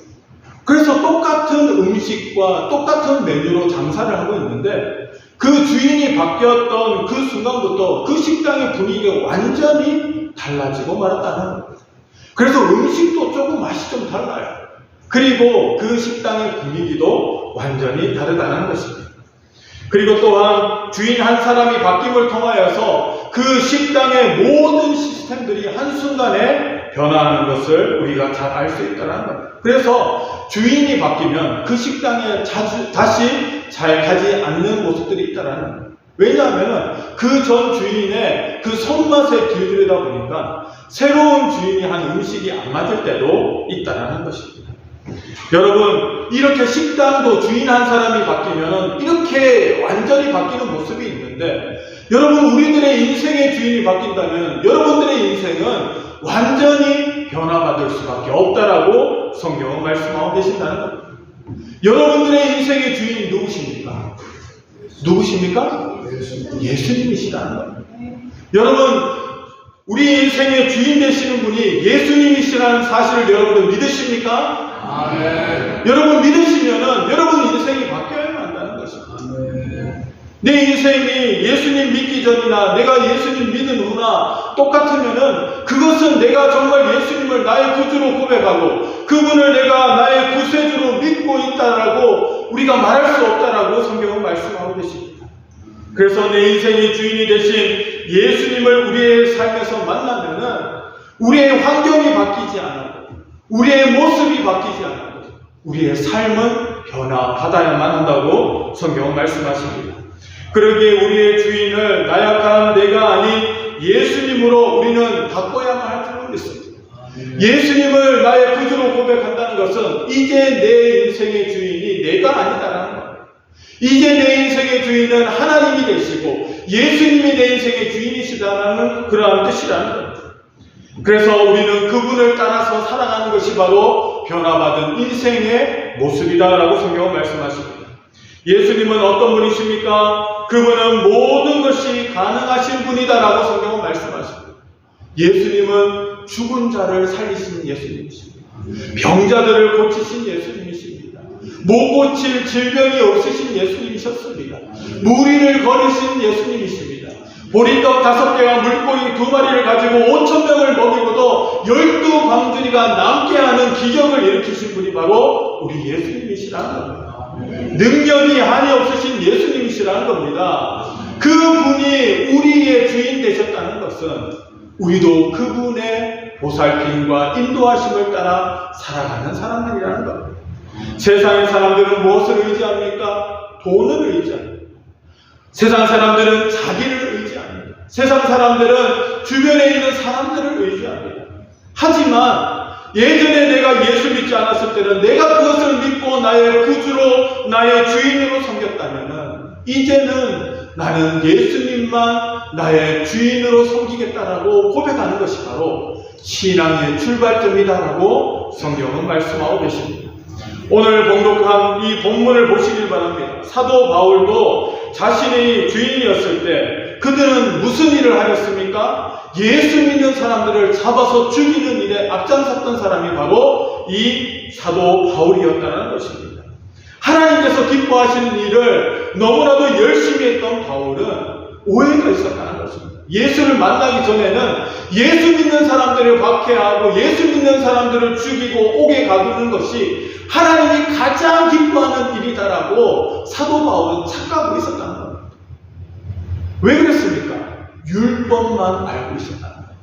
그래서 똑같은 음식과 똑같은 메뉴로 장사를 하고 있는데 그 주인이 바뀌었던 그 순간부터 그 식당의 분위기가 완전히 달라지고 말았다는 거예요. 그래서 음식도 조금 맛이 좀 달라요. 그리고 그 식당의 분위기도 완전히 다르다는 것입니다. 그리고 또한 주인 한 사람이 바뀜을 통하여서 그 식당의 모든 시스템들이 한순간에 변화하는 것을 우리가 잘 알 수 있다는 겁니다. 그래서 주인이 바뀌면 그 식당에 다시 잘 가지 않는 모습들이 있다는 거예요. 왜냐하면 그 전 주인의 그 손맛에 길들이다 보니까 새로운 주인이 한 음식이 안 맞을 때도 있다는 것입니다. 여러분, 이렇게 식당도 주인 한 사람이 바뀌면 이렇게 완전히 바뀌는 모습이 있는데, 여러분, 우리들의 인생의 주인이 바뀐다면 여러분들의 인생은 완전히 변화받을 수밖에 없다라고 성경은 말씀하고 계신다는 겁니다. 여러분들의 인생의 주인이 누구십니까? 누구십니까? 예수님이시라는 겁니다. 여러분, 우리 인생의 주인 되시는 분이 예수님이시라는 사실을 여러분들 믿으십니까? 아멘. 여러분 믿으시면은 여러분 인생이 바뀌어야만 한다는 것입니다. 아멘. 내 인생이 예수님 믿기 전이나 내가 예수님 믿은 후나 똑같으면은 그것은 내가 정말 예수님을 나의 구주로 고백하고 그분을 내가 나의 구세주로 믿고 있다라고 우리가 말할 수 없다라고 성경은 말씀하고 계십니다. 그래서 내 인생의 주인이 되신 예수님을 우리의 삶에서 만나면은 우리의 환경이 바뀌지 않아도 우리의 모습이 바뀌지 않아도 우리의 삶은 변화받아야만 한다고 성경은 말씀하십니다. 그러기에 우리의 주인을 나약한 내가 아닌 예수님으로 우리는 바꿔야만 할 줄을 믿습니다. 예수님을 나의 구주로 고백한다는 것은 이제 내 인생의 주인이 내가 아니다라는 겁니다. 이제 내 인생의 주인은 하나님이 되시고 예수님이 내 인생의 주인이시다라는 그러한 뜻이라는 겁니다. 그래서 우리는 그분을 따라서 살아가는 것이 바로 변화받은 인생의 모습이다라고 성경은 말씀하십니다. 예수님은 어떤 분이십니까? 그분은 모든 것이 가능하신 분이다라고 성경은 말씀하십니다. 예수님은 죽은 자를 살리신 예수님이십니다. 병자들을 고치신 예수님이십니다. 못 고칠 질병이 없으신 예수님이셨습니다. 무리를 거르신 예수님이십니다. 보리떡 5개와 물고기 2마리를 가지고 5,000명을 먹이고도 12광주리가 남게 하는 기적을 일으키신 분이 바로 우리 예수님이시라는 겁니다. 능력이 한이 없으신 예수님이시라는 겁니다. 그분이 우리의 주인 되셨다는 것은 우리도 그분의 보살핌과 인도하심을 따라 살아가는 사람들이라는 겁니다. 세상의 사람들은 무엇을 의지합니까? 돈을 의지합니다. 세상 사람들은 자기를 의지합니다. 세상 사람들은 주변에 있는 사람들을 의지합니다. 하지만 예전에 내가 예수 믿지 않았을 때는 내가 그것을 믿고 나의 구주로 나의 주인으로 섬겼다면 이제는 나는 예수님만 나의 주인으로 섬기겠다라고 고백하는 것이 바로 신앙의 출발점이다라고 성경은 말씀하고 계십니다. 오늘 봉독한 이 본문을 보시길 바랍니다. 사도 바울도 자신의 주인이었을 때 그들은 무슨 일을 하였습니까? 예수 믿는 사람들을 잡아서 죽이는 일에 앞장섰던 사람이 바로 이 사도 바울이었다는 것입니다. 하나님께서 기뻐하시는 일을 너무나도 열심히 했던 바울은 오해가 있었다는 것입니다. 예수를 만나기 전에는 예수 믿는 사람들을 박해하고 예수 믿는 사람들을 죽이고 옥에 가두는 것이 하나님이 가장 기뻐하는 일이다라고 사도 바울은 착각하고 있었다는 겁니다. 왜 그랬습니까? 율법만 알고 있었다는 겁니다.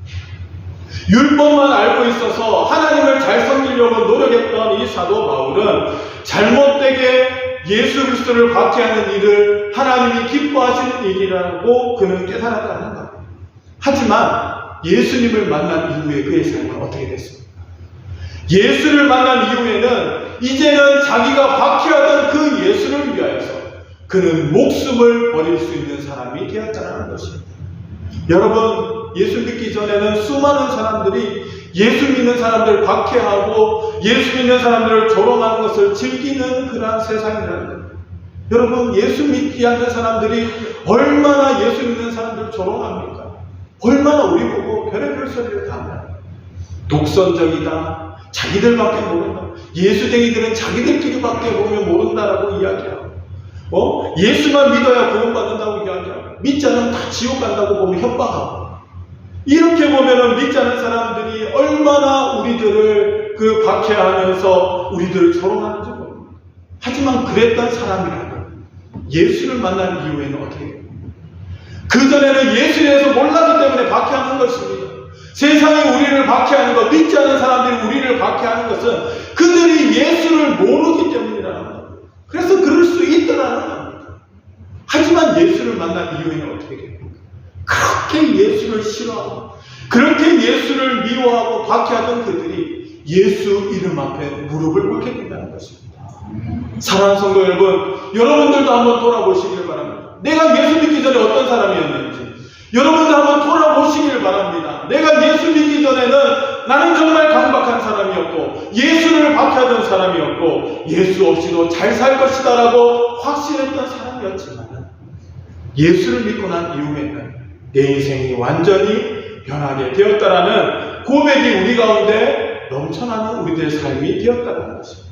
율법만 알고 있어서 하나님을 잘 섬기려고 노력했던 이 사도 바울은 잘못되게 예수 그리스도를 박해하는 일을 하나님이 기뻐하시는 일이라고 그는 깨달았다는 겁니다. 하지만 예수님을 만난 이후에 그의 삶은 어떻게 됐습니까? 예수를 만난 이후에는 이제는 자기가 박해하던 그 예수를 위하여서 그는 목숨을 버릴 수 있는 사람이 되었다는 것입니다. 여러분, 예수 믿기 전에는 수많은 사람들이 예수 믿는 사람들을 박해하고 예수 믿는 사람들을 조롱하는 것을 즐기는 그러한 세상이라는 겁니다. 여러분, 예수 믿지 않는 사람들이 얼마나 예수 믿는 사람들을 조롱합니까? 얼마나 우리 보고 별의별 소리를 다 합니다. 독선적이다. 자기들밖에 모른다. 예수쟁이들은 자기들끼리밖에 보면 모른다라고 이야기하고 예수만 믿어야 구원받는다고 이야기하고 믿지 않으면 다 지옥 간다고 보면 협박하고 이렇게 보면은 믿지 않는 사람들이 얼마나 우리들을 박해하면서 우리들을 조롱하는지 모릅니다. 하지만 그랬던 사람이라도 예수를 만난 이후에는 어떻게 돼요? 그전에는 예수에 대해서 몰랐기 때문에 박해하는 것입니다. 세상이 우리를 박해하는 것, 믿지 않는 사람들이 우리를 박해하는 것은 그들이 예수를 모르기 때문이라는 겁니다. 그래서 그럴 수 있다라는 겁니다. 하지만 예수를 만난 이후에는 어떻게 됩니까? 그렇게 예수를 싫어하고 그렇게 예수를 미워하고 박해하던 그들이 예수 이름 앞에 무릎을 꿇게 된다는 것입니다. 사랑하는 성도 여러분, 여러분들도 한번 돌아보시길 바랍니다. 내가 예수 믿기 전에 어떤 사람이었는지 여러분들 한번 돌아보시길 바랍니다. 내가 예수 믿기 전에는 나는 정말 강박한 사람이었고 예수를 박해하던 사람이었고 예수 없이도 잘 살 것이다 라고 확신했던 사람이었지만 예수를 믿고 난 이후에는 내 인생이 완전히 변하게 되었다라는 고백이 우리 가운데 넘쳐나는 우리들의 삶이 되었다는 것입니다.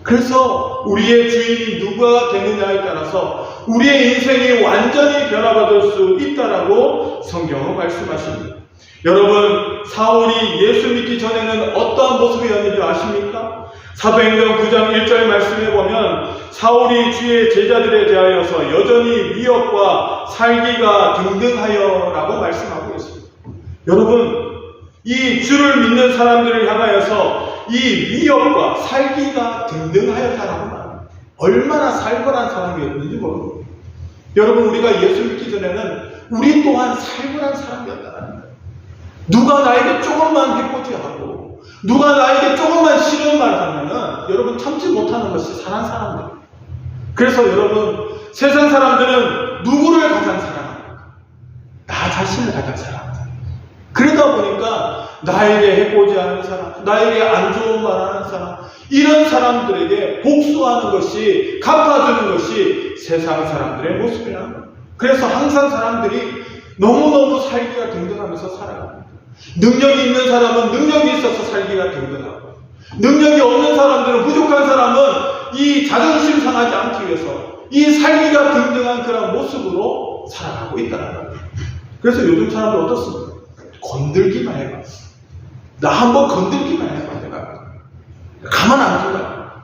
그래서 우리의 주인이 누가 되느냐에 따라서 우리의 인생이 완전히 변화받을 수 있다라고 성경은 말씀하십니다. 여러분, 사울이 예수 믿기 전에는 어떠한 모습이었는지 아십니까? 사도행전 9장 1절 말씀에 보면 사울이 주의 제자들에 대하여서 여전히 미역과 살기가 등등하여라고 말씀하고 있습니다. 여러분, 이 주를 믿는 사람들을 향하여서 이 미역과 살기가 등등하였다라고 말합니다. 얼마나 살벌한 사람이었는지 모릅니다. 여러분, 우리가 예수 믿기 전에는 우리 또한 살벌한 사람이었다는 거예요. 누가 나에게 조금만 해코지하고 누가 나에게 조금만 싫은 말 하면은 여러분 참지 못하는 것이 사람 사람들이에요. 그래서 여러분, 세상 사람들은 누구를 가장 사랑합니까? 나 자신을 가장 사랑합니다. 그러다 보니까 나에게 해코지하는 사람, 나에게 안 좋은 말 하는 사람, 이런 사람들에게 복수하는 것이, 갚아주는 것이 세상 사람들의 모습이라는 거예요. 그래서 항상 사람들이 너무너무 살기가 등등하면서 살아갑니다. 능력이 있는 사람은 능력이 있어서 살기가 등등하고, 능력이 없는 사람들은, 부족한 사람은 이 자존심 상하지 않기 위해서 이 살기가 등등한 그런 모습으로 살아가고 있다는 거예요. 그래서 요즘 사람들 어떻습니까? 건들기만 해봐. 나 한번 건들기만 해봐. 내가 가만 안 둔다.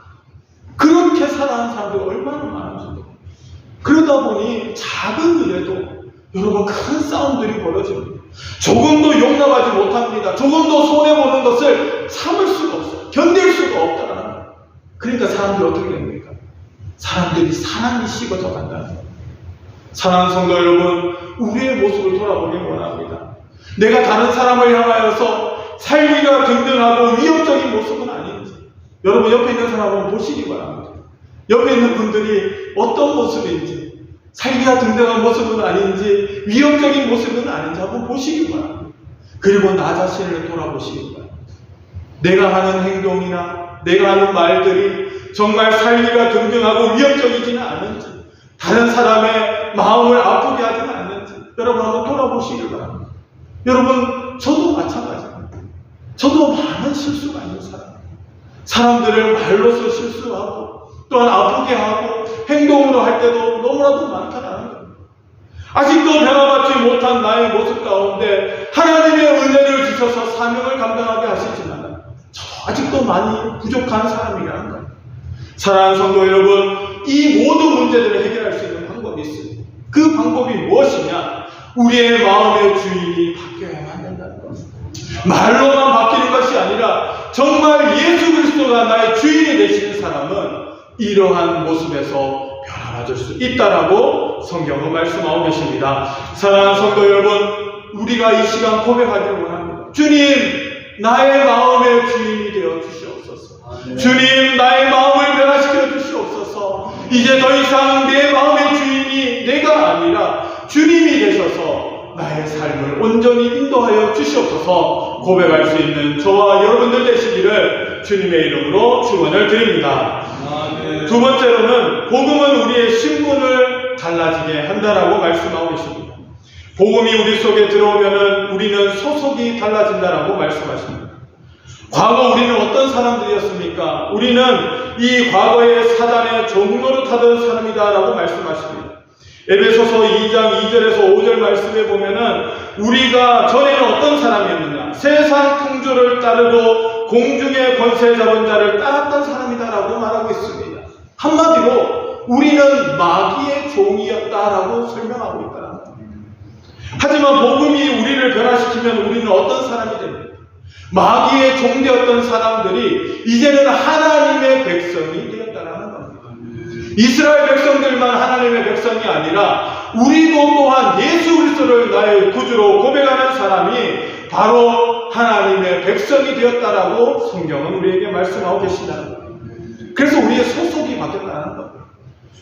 그렇게 살아가는 사람들이 얼마나 많은지. 그러다 보니 작은 일에도 여러분 큰 싸움들이 벌어집니다. 조금도 용납하지 못합니다. 조금도 손해보는 것을 참을 수가 없어요. 견딜 수가 없다는 거예요. 그러니까 사람들이 어떻게 됩니까? 사람들이 사랑이 식어져 간다는 거예요. 사랑하는 성도 여러분, 우리의 모습을 돌아보길 원합니다. 내가 다른 사람을 향하여서 살기가 등등하고 위협적인 모습은 아닌지, 여러분 옆에 있는 사람을 보시기 바랍니다. 옆에 있는 분들이 어떤 모습인지, 살기가 등등한 모습은 아닌지, 위협적인 모습은 아닌지 한번 보시기 바랍니다. 그리고 나 자신을 돌아보시기 바랍니다. 내가 하는 행동이나 내가 하는 말들이 정말 살기가 등등하고 위협적이지는 않은지, 다른 사람의 마음을 아프게 하지는 않는지 여러분 한번 돌아보시기 바랍니다. 여러분, 저도 마찬가지입니다. 저도 많은 실수가 있는 사람입니다. 사람들을 말로서 실수하고 또한 아프게 하고 행동으로 할 때도 너무나도 많다는 겁니다. 아직도 변화받지 못한 나의 모습 가운데 하나님의 은혜를 주셔서 사명을 감당하게 하시지만 저도 아직도 많이 부족한 사람이라는 겁니다. 사랑하는 성도 여러분, 이 모든 문제들을 해결할 수 있는 방법이 있습니다. 그 방법이 무엇이냐? 우리의 마음의 주인이 바뀌어야만 된다는 겁니다. 말로만 바뀌는 것이 아니라 정말 예수 그리스도가 나의 주인이 되시는 사람은 이러한 모습에서 변화받을 수 있다라고 성경은 말씀하고 계십니다. 사랑하는 성도 여러분, 우리가 이 시간 고백하기를 원합니다. 주님, 나의 마음의 주인이 되어 주시옵소서. 주님, 나의 마음을 변화시켜 주시옵소서. 이제 더 이상 내 마음의 주인이 내가 아니라 주님이 되셔서 나의 삶을 온전히 인도하여 주시옵소서. 고백할 수 있는 저와 여러분들 되시기를 주님의 이름으로 축원을 드립니다. 두 번째로는 복음은 우리의 신분을 달라지게 한다라고 말씀하고 계십니다. 복음이 우리 속에 들어오면은 우리는 소속이 달라진다라고 말씀하십니다. 과거 우리는 어떤 사람들이었습니까? 우리는 이 과거의 사단의 종로를 타던 사람이다라고 말씀하십니다. 에베소서 2장 2절에서 5절 말씀에 보면은 우리가 전에는 어떤 사람이었느냐? 세상 풍조를 따르고 공중의 권세 잡은 자를 따랐던 사람이다라고 말하고 있습니다. 한마디로 우리는 마귀의 종이었다라고 설명하고 있다는 겁니다. 하지만 복음이 우리를 변화시키면 우리는 어떤 사람이 됩니까? 마귀의 종되었던 사람들이 이제는 하나님의 백성이 되었다는 겁니다. 이스라엘 백성들만 하나님의 백성이 아니라 우리도 또한 예수 그리스도를 나의 구주로 고백하는 사람이 바로 하나님의 백성이 되었다라고 성경은 우리에게 말씀하고 계신다는 겁니다. 그래서 우리의 소속이 바뀌었다는 겁니다.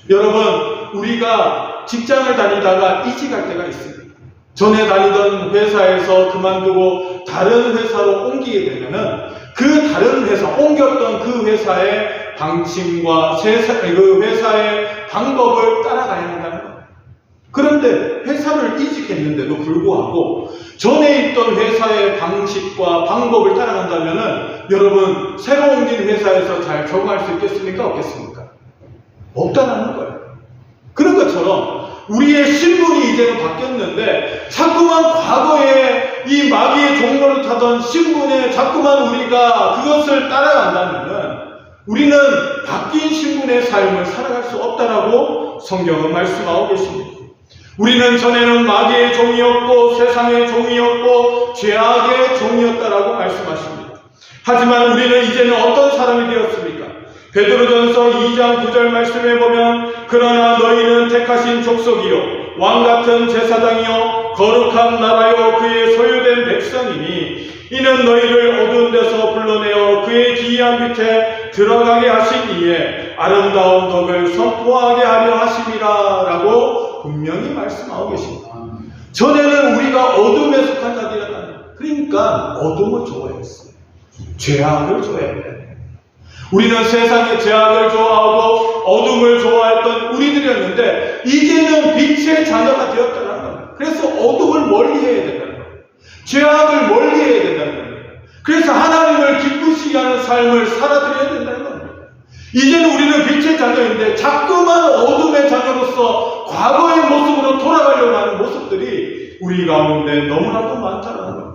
여러분, 우리가 직장을 다니다가 이직할 때가 있습니다. 전에 다니던 회사에서 그만두고 다른 회사로 옮기게 되면은 그 다른 회사, 옮겼던 그 회사의 방침과 그 회사의 방법을 따라가야 한다는 겁니다. 그런데 회사를 이직했는데도 불구하고 전에 있던 회사의 방식과 방법을 따라간다면은 여러분, 새로 옮긴 회사에서 잘 적응할 수 있겠습니까? 없겠습니까? 없다라는 거예요. 그런 것처럼 우리의 신분이 이제는 바뀌었는데 자꾸만 과거에 이 마귀의 종로를 타던 신분에 자꾸만 우리가 그것을 따라간다면은 우리는 바뀐 신분의 삶을 살아갈 수 없다라고 성경은 말씀하고 계십니다. 우리는 전에는 마귀의 종이었고 세상의 종이었고 죄악의 종이었다라고 말씀하십니다. 하지만 우리는 이제는 어떤 사람이 되었습니까? 베드로전서 2장 9절 말씀에 보면 그러나 너희는 택하신 족속이요 왕같은 제사장이요 거룩한 나라요 그의 소유된 백성이니 이는 너희를 어두운 데서 불러내어 그의 기이한 빛에 들어가게 하신 이에 아름다운 덕을 선포하게 하려 하심이라 라고 분명히 말씀하고 계십니다. 전에는 우리가 어둠에 속한 자들이었다. 그러니까 어둠을 좋아했어요. 죄악을 좋아했어요. 우리는 세상의 죄악을 좋아하고 어둠을 좋아했던 우리들이었는데 이제는 빛의 자녀가 되었다는 겁니다. 그래서 어둠을 멀리해야 된다는 겁니다. 죄악을 멀리해야 된다는 겁니다. 그래서 하나님을 기쁘시게 하는 삶을 살아드려야 된다는 겁니다. 이제는 우리는 빛의 자녀인데 자꾸만 어둠의 자녀로서 과거의 모습으로 돌아가려고 하는 모습들이 우리 가운데 너무나도 많다는 겁니다.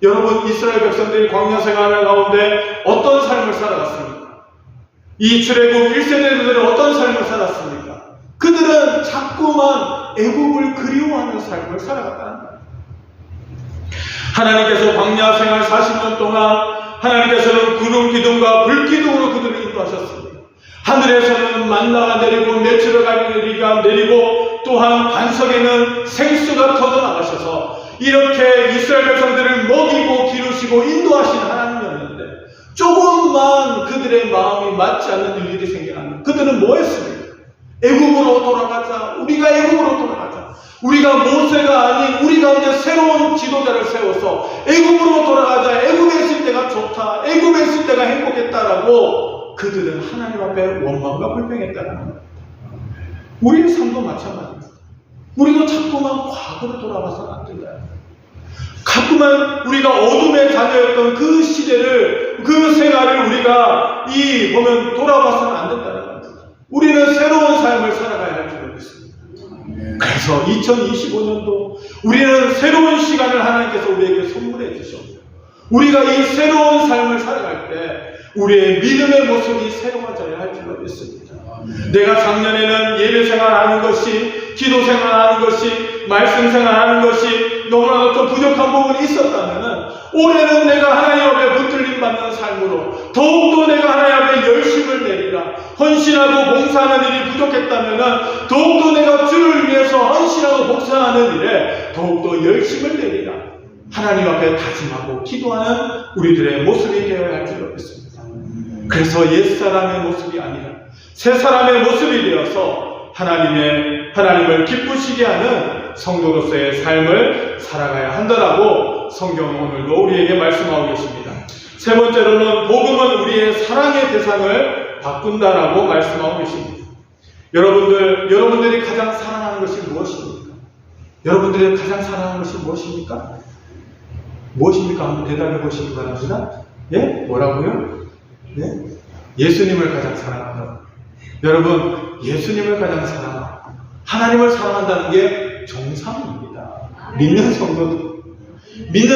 여러분, 이스라엘 백성들이 광야 생활을 가운데 어떤 삶을 살아갔습니까? 이 출애굽 1세대들은 어떤 삶을 살았습니까? 그들은 자꾸만 애굽을 그리워하는 삶을 살아갔다는 거예요. 하나님께서 광야 생활 40년 동안 하나님께서는 구름 기둥과 불 기둥으로 그들을 인도하셨습니다. 하늘에서는 만나가 내리고 메추라 갈매기가 내리고 또한 반석에는 생수가 터져나가셔서 이렇게 이스라엘 백성들을 먹이고 기르시고 인도하신 하나님이었는데 조금만 그들의 마음이 맞지 않는 일들이 생겨나면 그들은 뭐 했습니까? 애굽으로 돌아가자. 우리가 애굽으로 돌아가자. 우리가 모세가 아닌 우리 가운데 새로운 지도자를 세워서 애굽으로 돌아가자. 애굽에 있을 때가 좋다. 애굽에 있을 때가 행복했다라고 그들은 하나님 앞에 원망과 불평했다는 겁니다. 우리의 삶도 마찬가지입니다. 우리도 자꾸만 과거로 돌아가서는 안 된다. 자꾸만 우리가 어둠의 자녀였던 그 시대를, 그 생활을 우리가 보면 돌아봐서는 안 된다는 겁니다. 우리는 새로운 삶을 살아가야 할 줄로 믿습니다. 그래서 2025년도 우리는 새로운 시간을 하나님께서 우리에게 선물해 주셨고 우리가 이 새로운 삶을 살아갈 때 우리의 믿음의 모습이 새로워져야 할 줄로 믿습니다. 내가 작년에는 예배 생활하는 것이, 기도 생활하는 것이, 말씀 생활하는 것이 너무나도 좀 부족한 부분이 있었다면 올해는 내가 하나님 앞에 붙들림 받는 삶으로 더욱더 내가 하나님 앞에 열심을 내리라. 헌신하고 봉사하는 일이 부족했다면 더욱더 내가 주를 위해서 헌신하고 봉사하는 일에 더욱더 열심을 내리라. 하나님 앞에 다짐하고 기도하는 우리들의 모습이 되어야 할 줄로 믿습니다. 그래서 옛사람의 모습이 아니라 새 사람의 모습이 되어서 하나님을 기쁘시게 하는 성도로서의 삶을 살아가야 한다라고 성경은 오늘도 우리에게 말씀하고 계십니다. 세 번째로는 복음은 우리의 사랑의 대상을 바꾼다라고 말씀하고 계십니다. 여러분들이 가장 사랑하는 것이 무엇입니까? 여러분들이 가장 사랑하는 것이 무엇입니까? 무엇입니까? 한번 대답해 보시기 바랍니다. 예? 뭐라고요? 네? 예수님을 가장 사랑한다. 여러분, 예수님을 가장 사랑하고 하나님을 사랑한다는 게 정상입니다. 믿는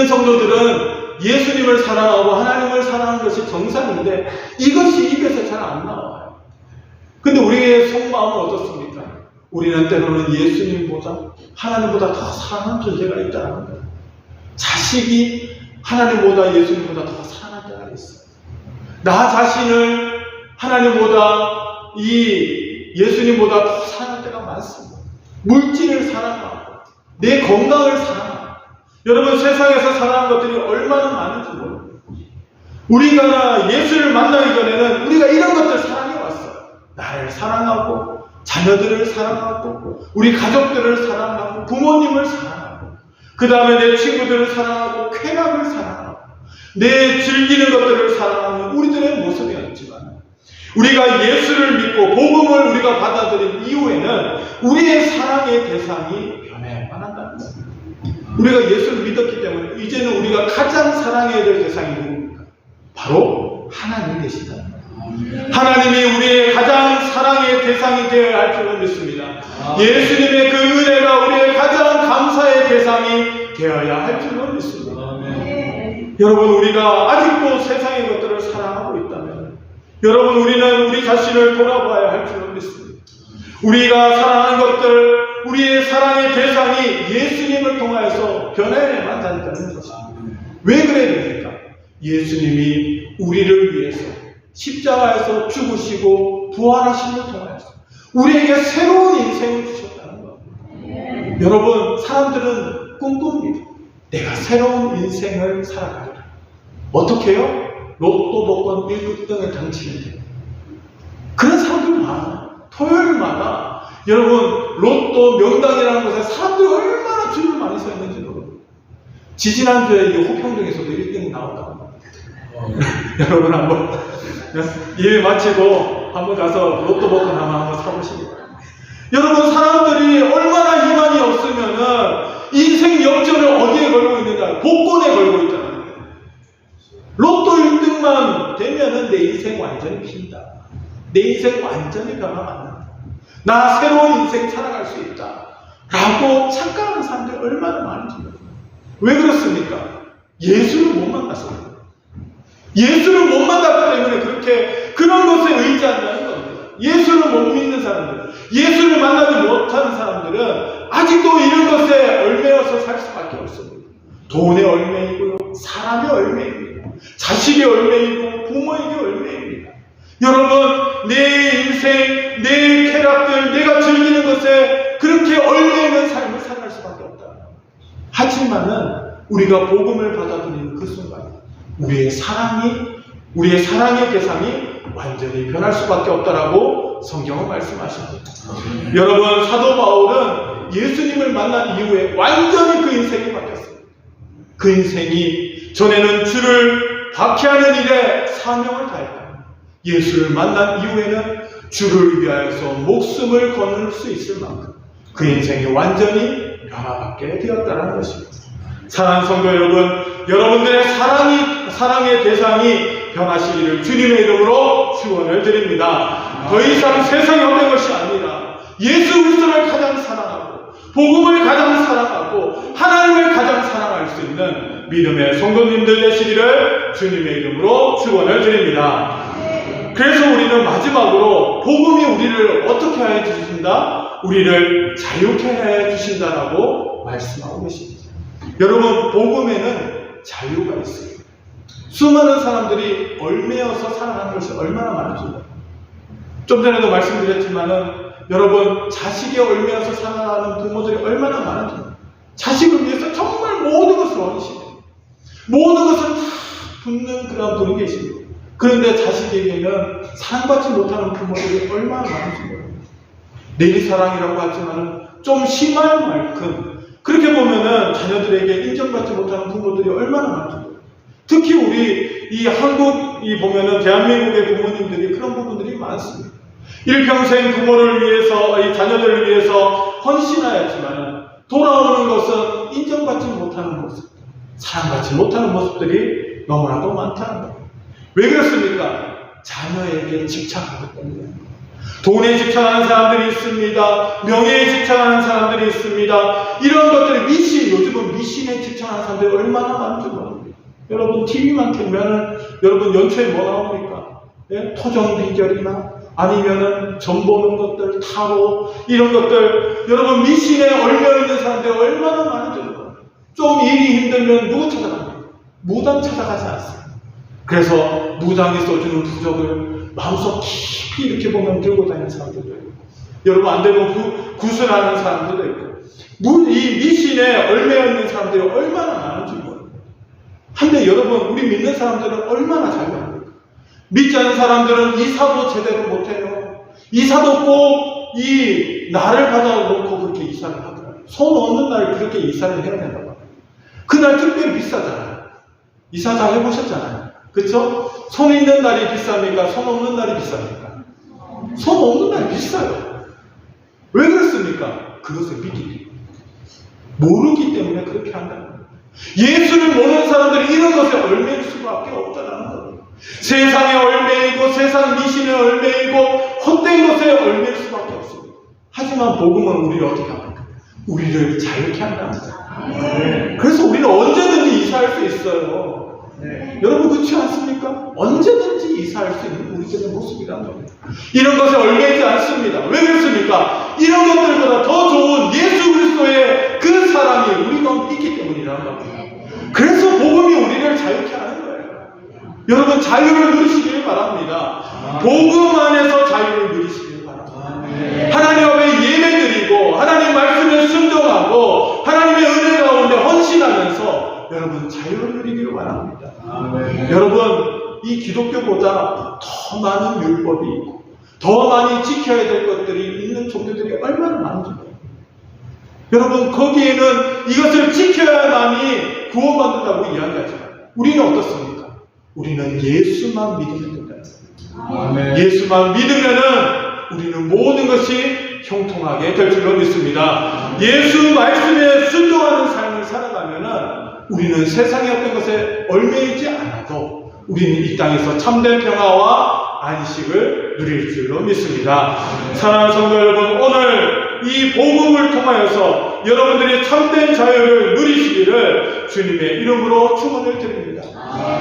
성도들은 예수님을 사랑하고 하나님을 사랑하는 것이 정상인데 이것이 입에서 잘 안 나와요. 근데 우리의 속마음은 어떻습니까? 우리는 때로는 예수님보다 하나님보다 더 사랑하는 존재가 있다는 거예요. 자식이 하나님보다 예수님보다 더 사랑할 때가 있어요. 나 자신을 하나님보다 예수님보다 더 사랑할 때가 많습니다. 물질을 사랑하고 내 건강을 사랑하고 여러분 세상에서 사랑하는 것들이 얼마나 많은지 몰라요. 우리가 예수를 만나기 전에는 우리가 이런 것들 사랑해왔어요. 나를 사랑하고 자녀들을 사랑하고 우리 가족들을 사랑하고 부모님을 사랑하고 그 다음에 내 친구들을 사랑하고 쾌락을 사랑하고 내 즐기는 것들을 사랑하는 우리들의 모습이었지만 우리가 예수를 믿고 복음을 우리가 받아들인 이후에는 우리의 사랑의 대상이 변해야만 한다는 거예요. 우리가 예수를 믿었기 때문에 이제는 우리가 가장 사랑해야 될 대상이 누굽니까? 바로 하나님 되시다는 거예요. 하나님이 우리의 가장 사랑의 대상이 되어야 할 줄로 믿습니다. 예수님의 그 은혜가 우리의 가장 감사의 대상이 되어야 할 줄로 믿습니다. 여러분, 우리가 아직도 세상의 것들을 사랑하고 있다면 여러분, 우리는 우리 자신을 돌아봐야 할 줄로 믿습니다. 우리가 사랑하는 것들, 우리의 사랑의 대상이 예수님을 통하여서 변해야만 한다는 것입니다. 왜 그래야 됩니까? 예수님이 우리를 위해서 십자가에서 죽으시고 부활하심을 통하여서 우리에게 새로운 인생을 주셨다는 겁니다. 여러분, 사람들은 꿈꿉니다. 내가 새로운 인생을 살아가리라. 어떻게 해요? 로또 복권 1등을 당치면 돼요. 그런 사람들 많아요. 토요일마다 여러분, 로또 명당이라는 곳에 사람들이 얼마나 줄을 많이 서 있는지 모릅니다. 지지난주에 이 호평동에서도 1등이 나왔다고 합니다. 여러분, 한번 예배 마치고 한번 가서 로또 복권 한번 사보시기 바랍니다. 여러분, 사람들이 얼마나 희망이 없으면은 인생 역전을 어디에 걸고 있느냐? 복권에 걸고 있잖아요. 로또 1등만 되면은 내 인생 완전히 핀다. 내 인생 완전히 변화받는다. 나 새로운 인생 살아갈 수 있다. 라고 착각하는 사람들이 얼마나 많은지 모릅니다. 왜 그렇습니까? 예수를 못 만났어요. 예수를 못 만났기 때문에 그렇게 그런 것에 의지한다는 겁니다. 예수를 못 믿는 사람들, 예수를 만나지 못하는 사람들은 아직도 이런 것에 얽매여서 살 수밖에 없습니다. 돈의 얽매이고요, 사람의 얽매입니다. 자식의 얽매이고 부모에게 얽매입니다. 여러분, 내 인생, 내 쾌락들, 내가 즐기는 것에 그렇게 얽매이는 삶을 살아갈 수밖에 없다. 하지만은 우리가 복음을 받아들이는 그 순간 우리의 사랑의 대상이 완전히 변할 수밖에 없다라고 성경은 말씀하십니다. 여러분, 사도 바울은 예수님을 만난 이후에 완전히 그 인생이 바뀌었어요. 그 인생이 전에는 주를 박해하는 일에 사명을 다했다. 예수를 만난 이후에는 주를 위하여서 목숨을 거둘 수 있을 만큼 그 인생이 완전히 변화받게 되었다는 것입니다. 사랑하는 성도 여러분, 여러분들의 사랑의 대상이 변하시기를 주님의 이름으로 축원을 드립니다. 더 이상 세상에 없는 것이 아니라 예수 그리스도를 가장 사랑하고 복음을 가장 사랑하고 하나님을 가장 사랑할 수 있는 믿음의 성도님들 되시기를 주님의 이름으로 축원을 드립니다. 그래서 우리는 마지막으로 복음이 우리를 어떻게 해 주신다? 우리를 자유케 해 주신다라고 말씀하고 계십니다. 여러분, 복음에는 자유가 있어요. 수많은 사람들이 얽매여서 살아가는 것이 얼마나 많은지 몰라요. 좀 전에도 말씀드렸지만은 여러분, 자식에 얽매여서 살아가는 부모들이 얼마나 많은지 몰라요. 자식을 위해서 정말 모든 것을 어리시네요. 모든 것을 다 붓는 그런 분이 계십니다. 그런데 자식에게는 사랑받지 못하는 부모들이 얼마나 많은지 몰라요. 내리사랑이라고 하지만은 좀 심할 만큼 그렇게 보면은 자녀들에게 인정받지 못하는 부모들이 얼마나 많은지 몰라요. 특히 우리 이 한국이 보면은 대한민국의 부모님들이 그런 부분들이 많습니다. 일평생 부모를 위해서, 이 자녀들을 위해서 헌신하였지만은 돌아오는 것은 인정받지 못하는 모습, 사랑받지 못하는 모습들이 너무나도 많다는 겁니다. 왜 그렇습니까? 자녀에게 집착하기 때문에. 돈에 집착하는 사람들이 있습니다. 명예에 집착하는 사람들이 있습니다. 이런 것들이 요즘은 미신에 집착하는 사람들이 얼마나 많은지 모릅니다. 여러분, TV만 틀면은 여러분 연초에 뭐 나옵니까? 예? 토정 비결이나 아니면은 점 보는 것들, 타로, 이런 것들. 여러분, 미신에 얽매여있는 사람들이 얼마나 많은지 모릅니다. 좀 일이 힘들면 누구 찾아갑니까? 무당 찾아가지 않습니다. 그래서 무당이 써주는 부적을 마음속 깊이 이렇게 보면 들고 다니는 사람들도 있고, 여러분 안 되면 구슬하는 사람들도 있고, 이 미신에 얽매여 있는 사람들이 얼마나 많은지 모릅니다. 한데 여러분, 우리 믿는 사람들은 얼마나 잘 됩니까? 믿지 않는 사람들은 이사도 제대로 못해요. 이사도 꼭 이 날을 받아놓고 그렇게 이사를 하더라고요. 손 없는 날 그렇게 이사를 해야 된다고 합니다. 그날 특별히 비싸잖아요. 이사 잘 해보셨잖아요. 그쵸? 손 있는 날이 비쌉니까? 손 없는 날이 비쌉니까? 손 없는 날이 비싸요. 왜 그렇습니까? 그것을 믿기 때문에. 모르기 때문에 그렇게 한다는 거예요. 예수를 모르는 사람들이 이런 것에 얽매일 수밖에 없다는 거예요. 세상에 얽매이고 세상 미신에 얽매이고 헛된 것에 얽매일 수밖에 없습니다. 하지만 복음은 우리를 어떻게 합니까? 우리를 자유케 한답니다. 그래서 우리는 언제든지 이사할 수 있어요. 여러분 그렇지 않습니까? 언제든지 이사할 수 있는 우리들의 모습이란 겁니다. 이런 것에 얽매이지 않습니다. 왜 그렇습니까? 이런 것들보다 더 좋은 예수 그리스도의 그 사랑이 우리 가운데 있기 때문이라는 겁니다. 그래서 복음이 우리를 자유케 하는 거예요. 여러분 자유를 누리시길 바랍니다. 복음 안에서 자유를 누리시길 바랍니다. 하나님 앞에 예배드리고 하나님 말씀에 순종하고 하나님의 은혜 가운데 헌신하면서 여러분 자유를 누리기를 바랍니다. 여러분 이 기독교보다 더 많은 율법이 있고 더 많이 지켜야 될 것들이 있는 종교들이 얼마나 많은지 모릅니다. 여러분 거기에는 이것을 지켜야만이 구원받는다고 이야기하지만 우리는 어떻습니까? 우리는 예수만 믿으면 된다. 예수만 믿으면은 우리는 모든 것이 형통하게 될 줄로 믿습니다. 예수 말씀에 순종하는 삶을 살아가면은 우리는 세상의 어떤 것에 얽매이지 않아도 우리는 이 땅에서 참된 평화와 안식을 누릴 줄로 믿습니다. 사랑하는 성도 여러분, 오늘 이 복음을 통하여서 여러분들이 참된 자유를 누리시기를 주님의 이름으로 축원을 드립니다.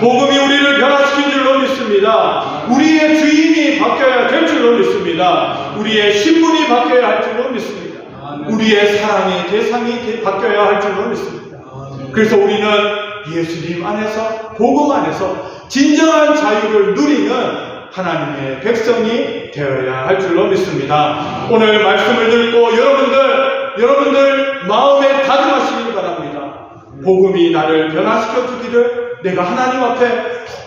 복음이 우리를 변화시킨 줄로 믿습니다. 우리의 주인이 바뀌어야 될 줄로 믿습니다. 우리의 신분이 바뀌어야 할 줄로 믿습니다. 우리의 사랑의 대상이 바뀌어야 할 줄로 믿습니다. 그래서 우리는 예수님 안에서 복음 안에서 진정한 자유를 누리는 하나님의 백성이 되어야 할 줄로 믿습니다. 오늘 말씀을 듣고 여러분들 마음에 다짐하시길 바랍니다. 복음이 나를 변화시켜 주기를 내가 하나님 앞에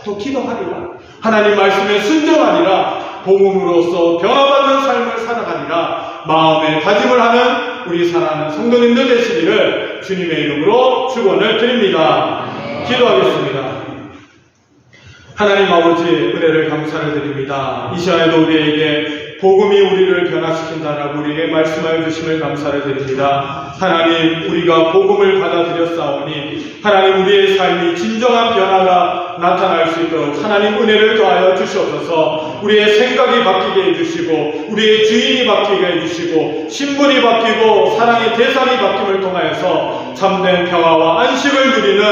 톡톡 기도하리라. 하나님 말씀에 순종하리라. 복음으로서 변화받는 삶을 살아가리라. 마음에 다짐을 하는 우리 사랑하는 성도님들 되시기를 주님의 이름으로 축원을 드립니다. 기도하겠습니다. 하나님 아버지 은혜를 감사를 드립니다. 이 시간에도 우리에게 복음이 우리를 변화시킨다라고 우리에게 말씀하여 주심을 감사를 드립니다. 하나님 우리가 복음을 받아들였사오니 하나님 우리의 삶이 진정한 변화가 나타날 수 있도록 하나님 은혜를 더하여 주시옵소서. 우리의 생각이 바뀌게 해주시고 우리의 주인이 바뀌게 해주시고 신분이 바뀌고 사랑의 대상이 바뀜을 통하여서 참된 평화와 안식을 누리는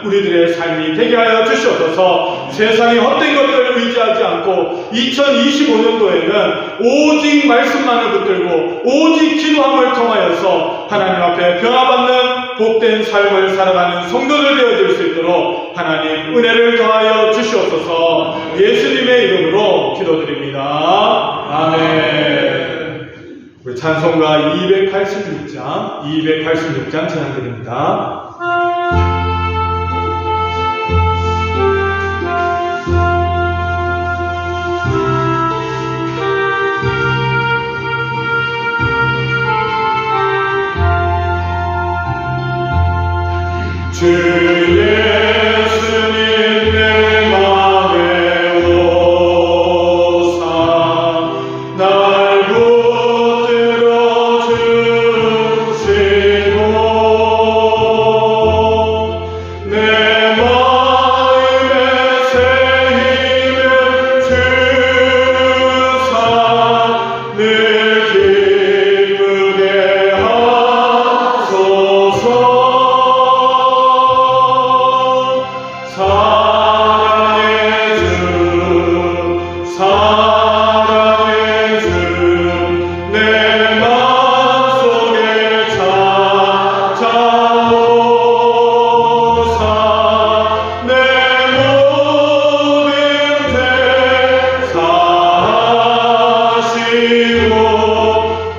우리들의 삶이 되게 하여 주시옵소서. 세상의 헛된 것들을 의지하지 않고 2025년도에는 오직 말씀만을 붙들고 오직 기도함을 통하여서 하나님 앞에 변화받는 복된 삶을 살아가는 성도들 되어질 수 있도록 하나님 은혜를 더하여 주시옵소서. 예수님의 이름으로 기도드립니다. 아멘. 우리 찬송가 286장 찬양드립니다. 주 예수님 내 맘에 오사 날 붙들어 주시고 내 마음에 새 힘을 주사 늘 기쁘게 하소서. 사랑의 주 내 맘속에 찾아오사 내 모든 죄 사하시고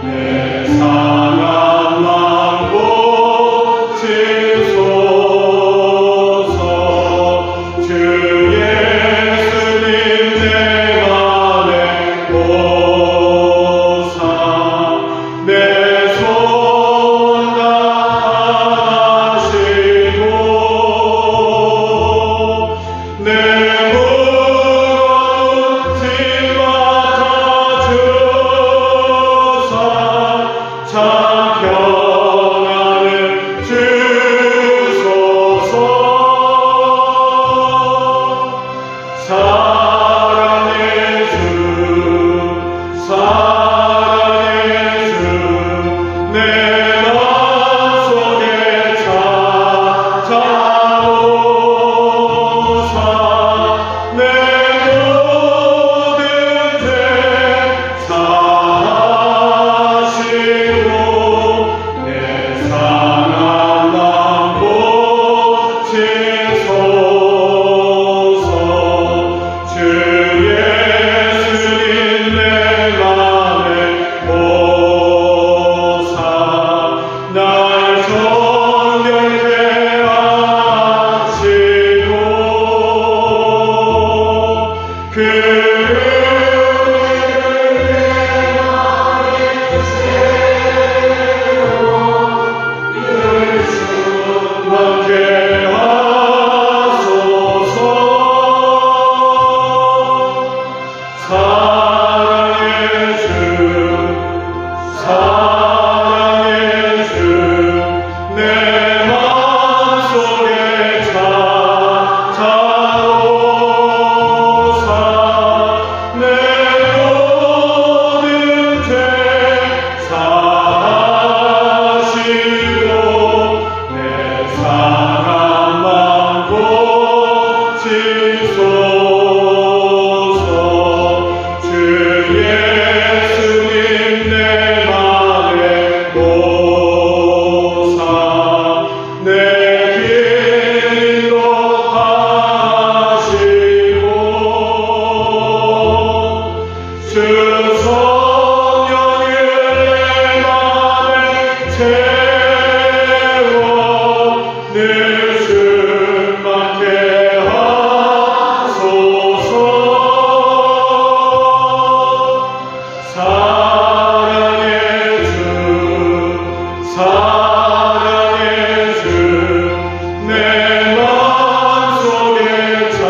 내 상한 마음 고치소서. 주 예수님 내 맘에 오사 내 손 다하시고 내 무거운 짐 맡아주사 참 평안을 주소서. 사랑의 주 충만케 하소서. 사랑의 주 내 마음속에 찾아오사 내 모든 죄 사하시고 내 사랑만 고치소서. 주 예수님 내 맘에 오사 내 길로 하시고 주 성령을 내 맘에 채워 늘 충만케 하소서. 사랑의 주 내 마음속에 찾아오사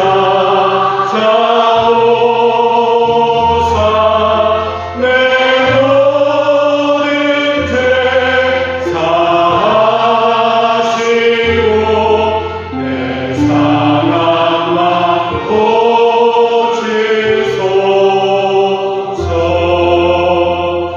내 모든 죄 사하시고 내 사랑만 고치소서.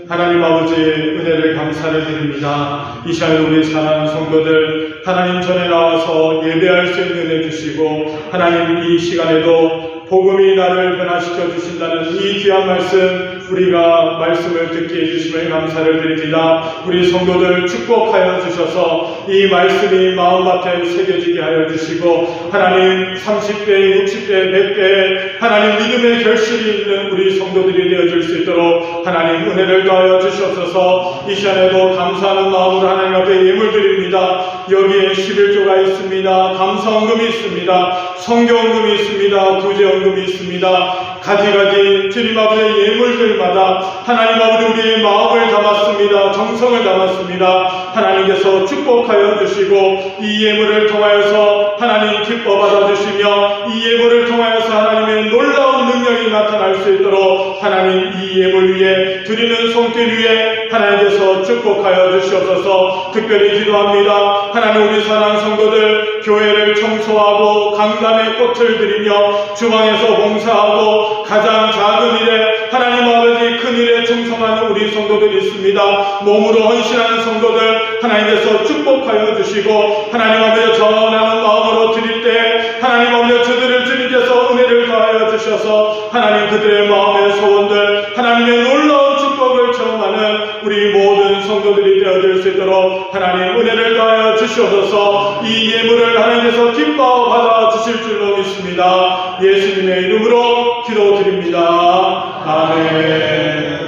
하나님 아버지 은혜를 감사를 드립니다. 이 시간에 우리 사랑하는 성도들 하나님 전에 나와서 예배할 수 있는 은혜 주시고 하나님 이 시간에도 복음이 나를 변화시켜 주신다는 이 귀한 말씀 우리가 말씀을 듣게 해주심을 감사를 드립니다. 우리 성도들 축복하여 주셔서 이 말씀이 마음밭에 새겨지게 하여 주시고 하나님 30배, 60배, 100배 하나님 믿음의 결실이 있는 우리 성도들이 되어줄 수 있도록 하나님 은혜를 더하여 주시옵소서. 이 시간에도 감사하는 마음으로 하나님 앞에 예물 드립니다. 여기에 11조가 있습니다. 감사헌금이 있습니다. 성경헌금이 있습니다. 구제헌금이 있습니다. 가지가지 주님 아버지의 예물들마다 하나님 아버지 우리의 마음을 담았습니다. 정성을 담았습니다. 하나님께서 축복하여 주시고 이 예물을 통하여서 하나님 기뻐 받아주시며 이 예물을 통하여서 하나님의 놀라운 능력이 나타날 수 있도록 하나님 이 예물 위에 드리는 손길 위에 하나님께서 축복하여 주시옵소서. 특별히 기도합니다. 하나님 우리 사랑하는 성도들 교회를 청소하고 강단의 꽃을 드리며 주방에서 봉사하고 가장 작은 일에 하나님 아버지 큰 일에 충성하는 우리 성도들이 있습니다. 몸으로 헌신하는 성도들 하나님께서 축복하여 주시고 하나님 아버지 전하는 마음으로 드릴 때 하나님 아버지 저들을 주님께서 은혜를 더하여 주셔서 하나님 그들의 마음의 소원들 하나님의 놀라운 축복을 체험하는 우리 모든 성도들이 되어질 수 있도록 하나님 은혜를 더하여 주시옵소서. 이 예물을 하나님께서 기뻐 받아 주실 줄로 믿습니다. 예수님의 이름으로 기도드립니다. 아멘.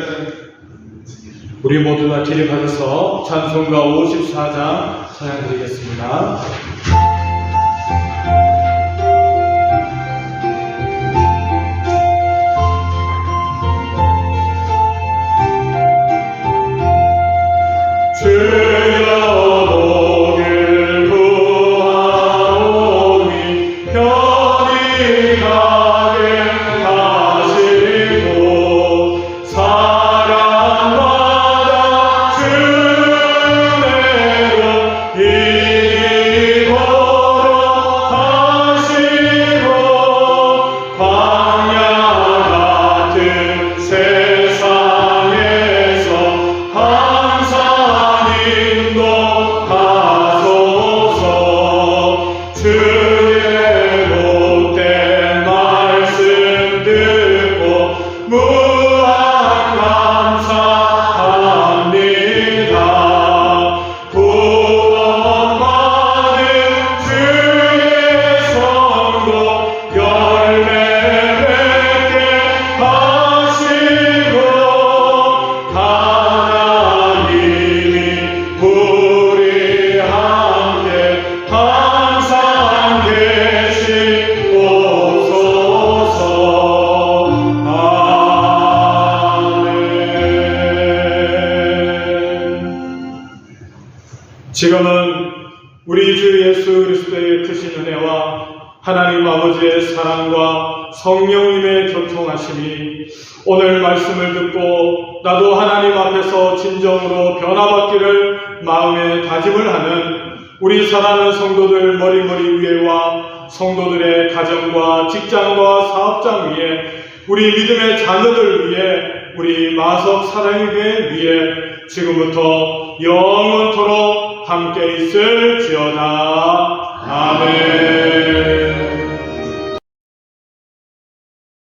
우리 모두 다 기립하셔서 찬송가 54장 찬양 드리겠습니다. 주여 복을 구하오니 편히 가게 하시고 사랑받아 주내로 이기고 우리 주 예수 그리스도의 크신 은혜와 하나님 아버지의 사랑과 성령님의 교통하심이 오늘 말씀을 듣고 나도 하나님 앞에서 진정으로 변화받기를 마음에 다짐을 하는 우리 사랑하는 성도들 머리머리 위에와 성도들의 가정과 직장과 사업장 위에 우리 믿음의 자녀들 위에 우리 마석 사랑교회 위에 지금부터 영원토록 함께 있을지어다. 아멘.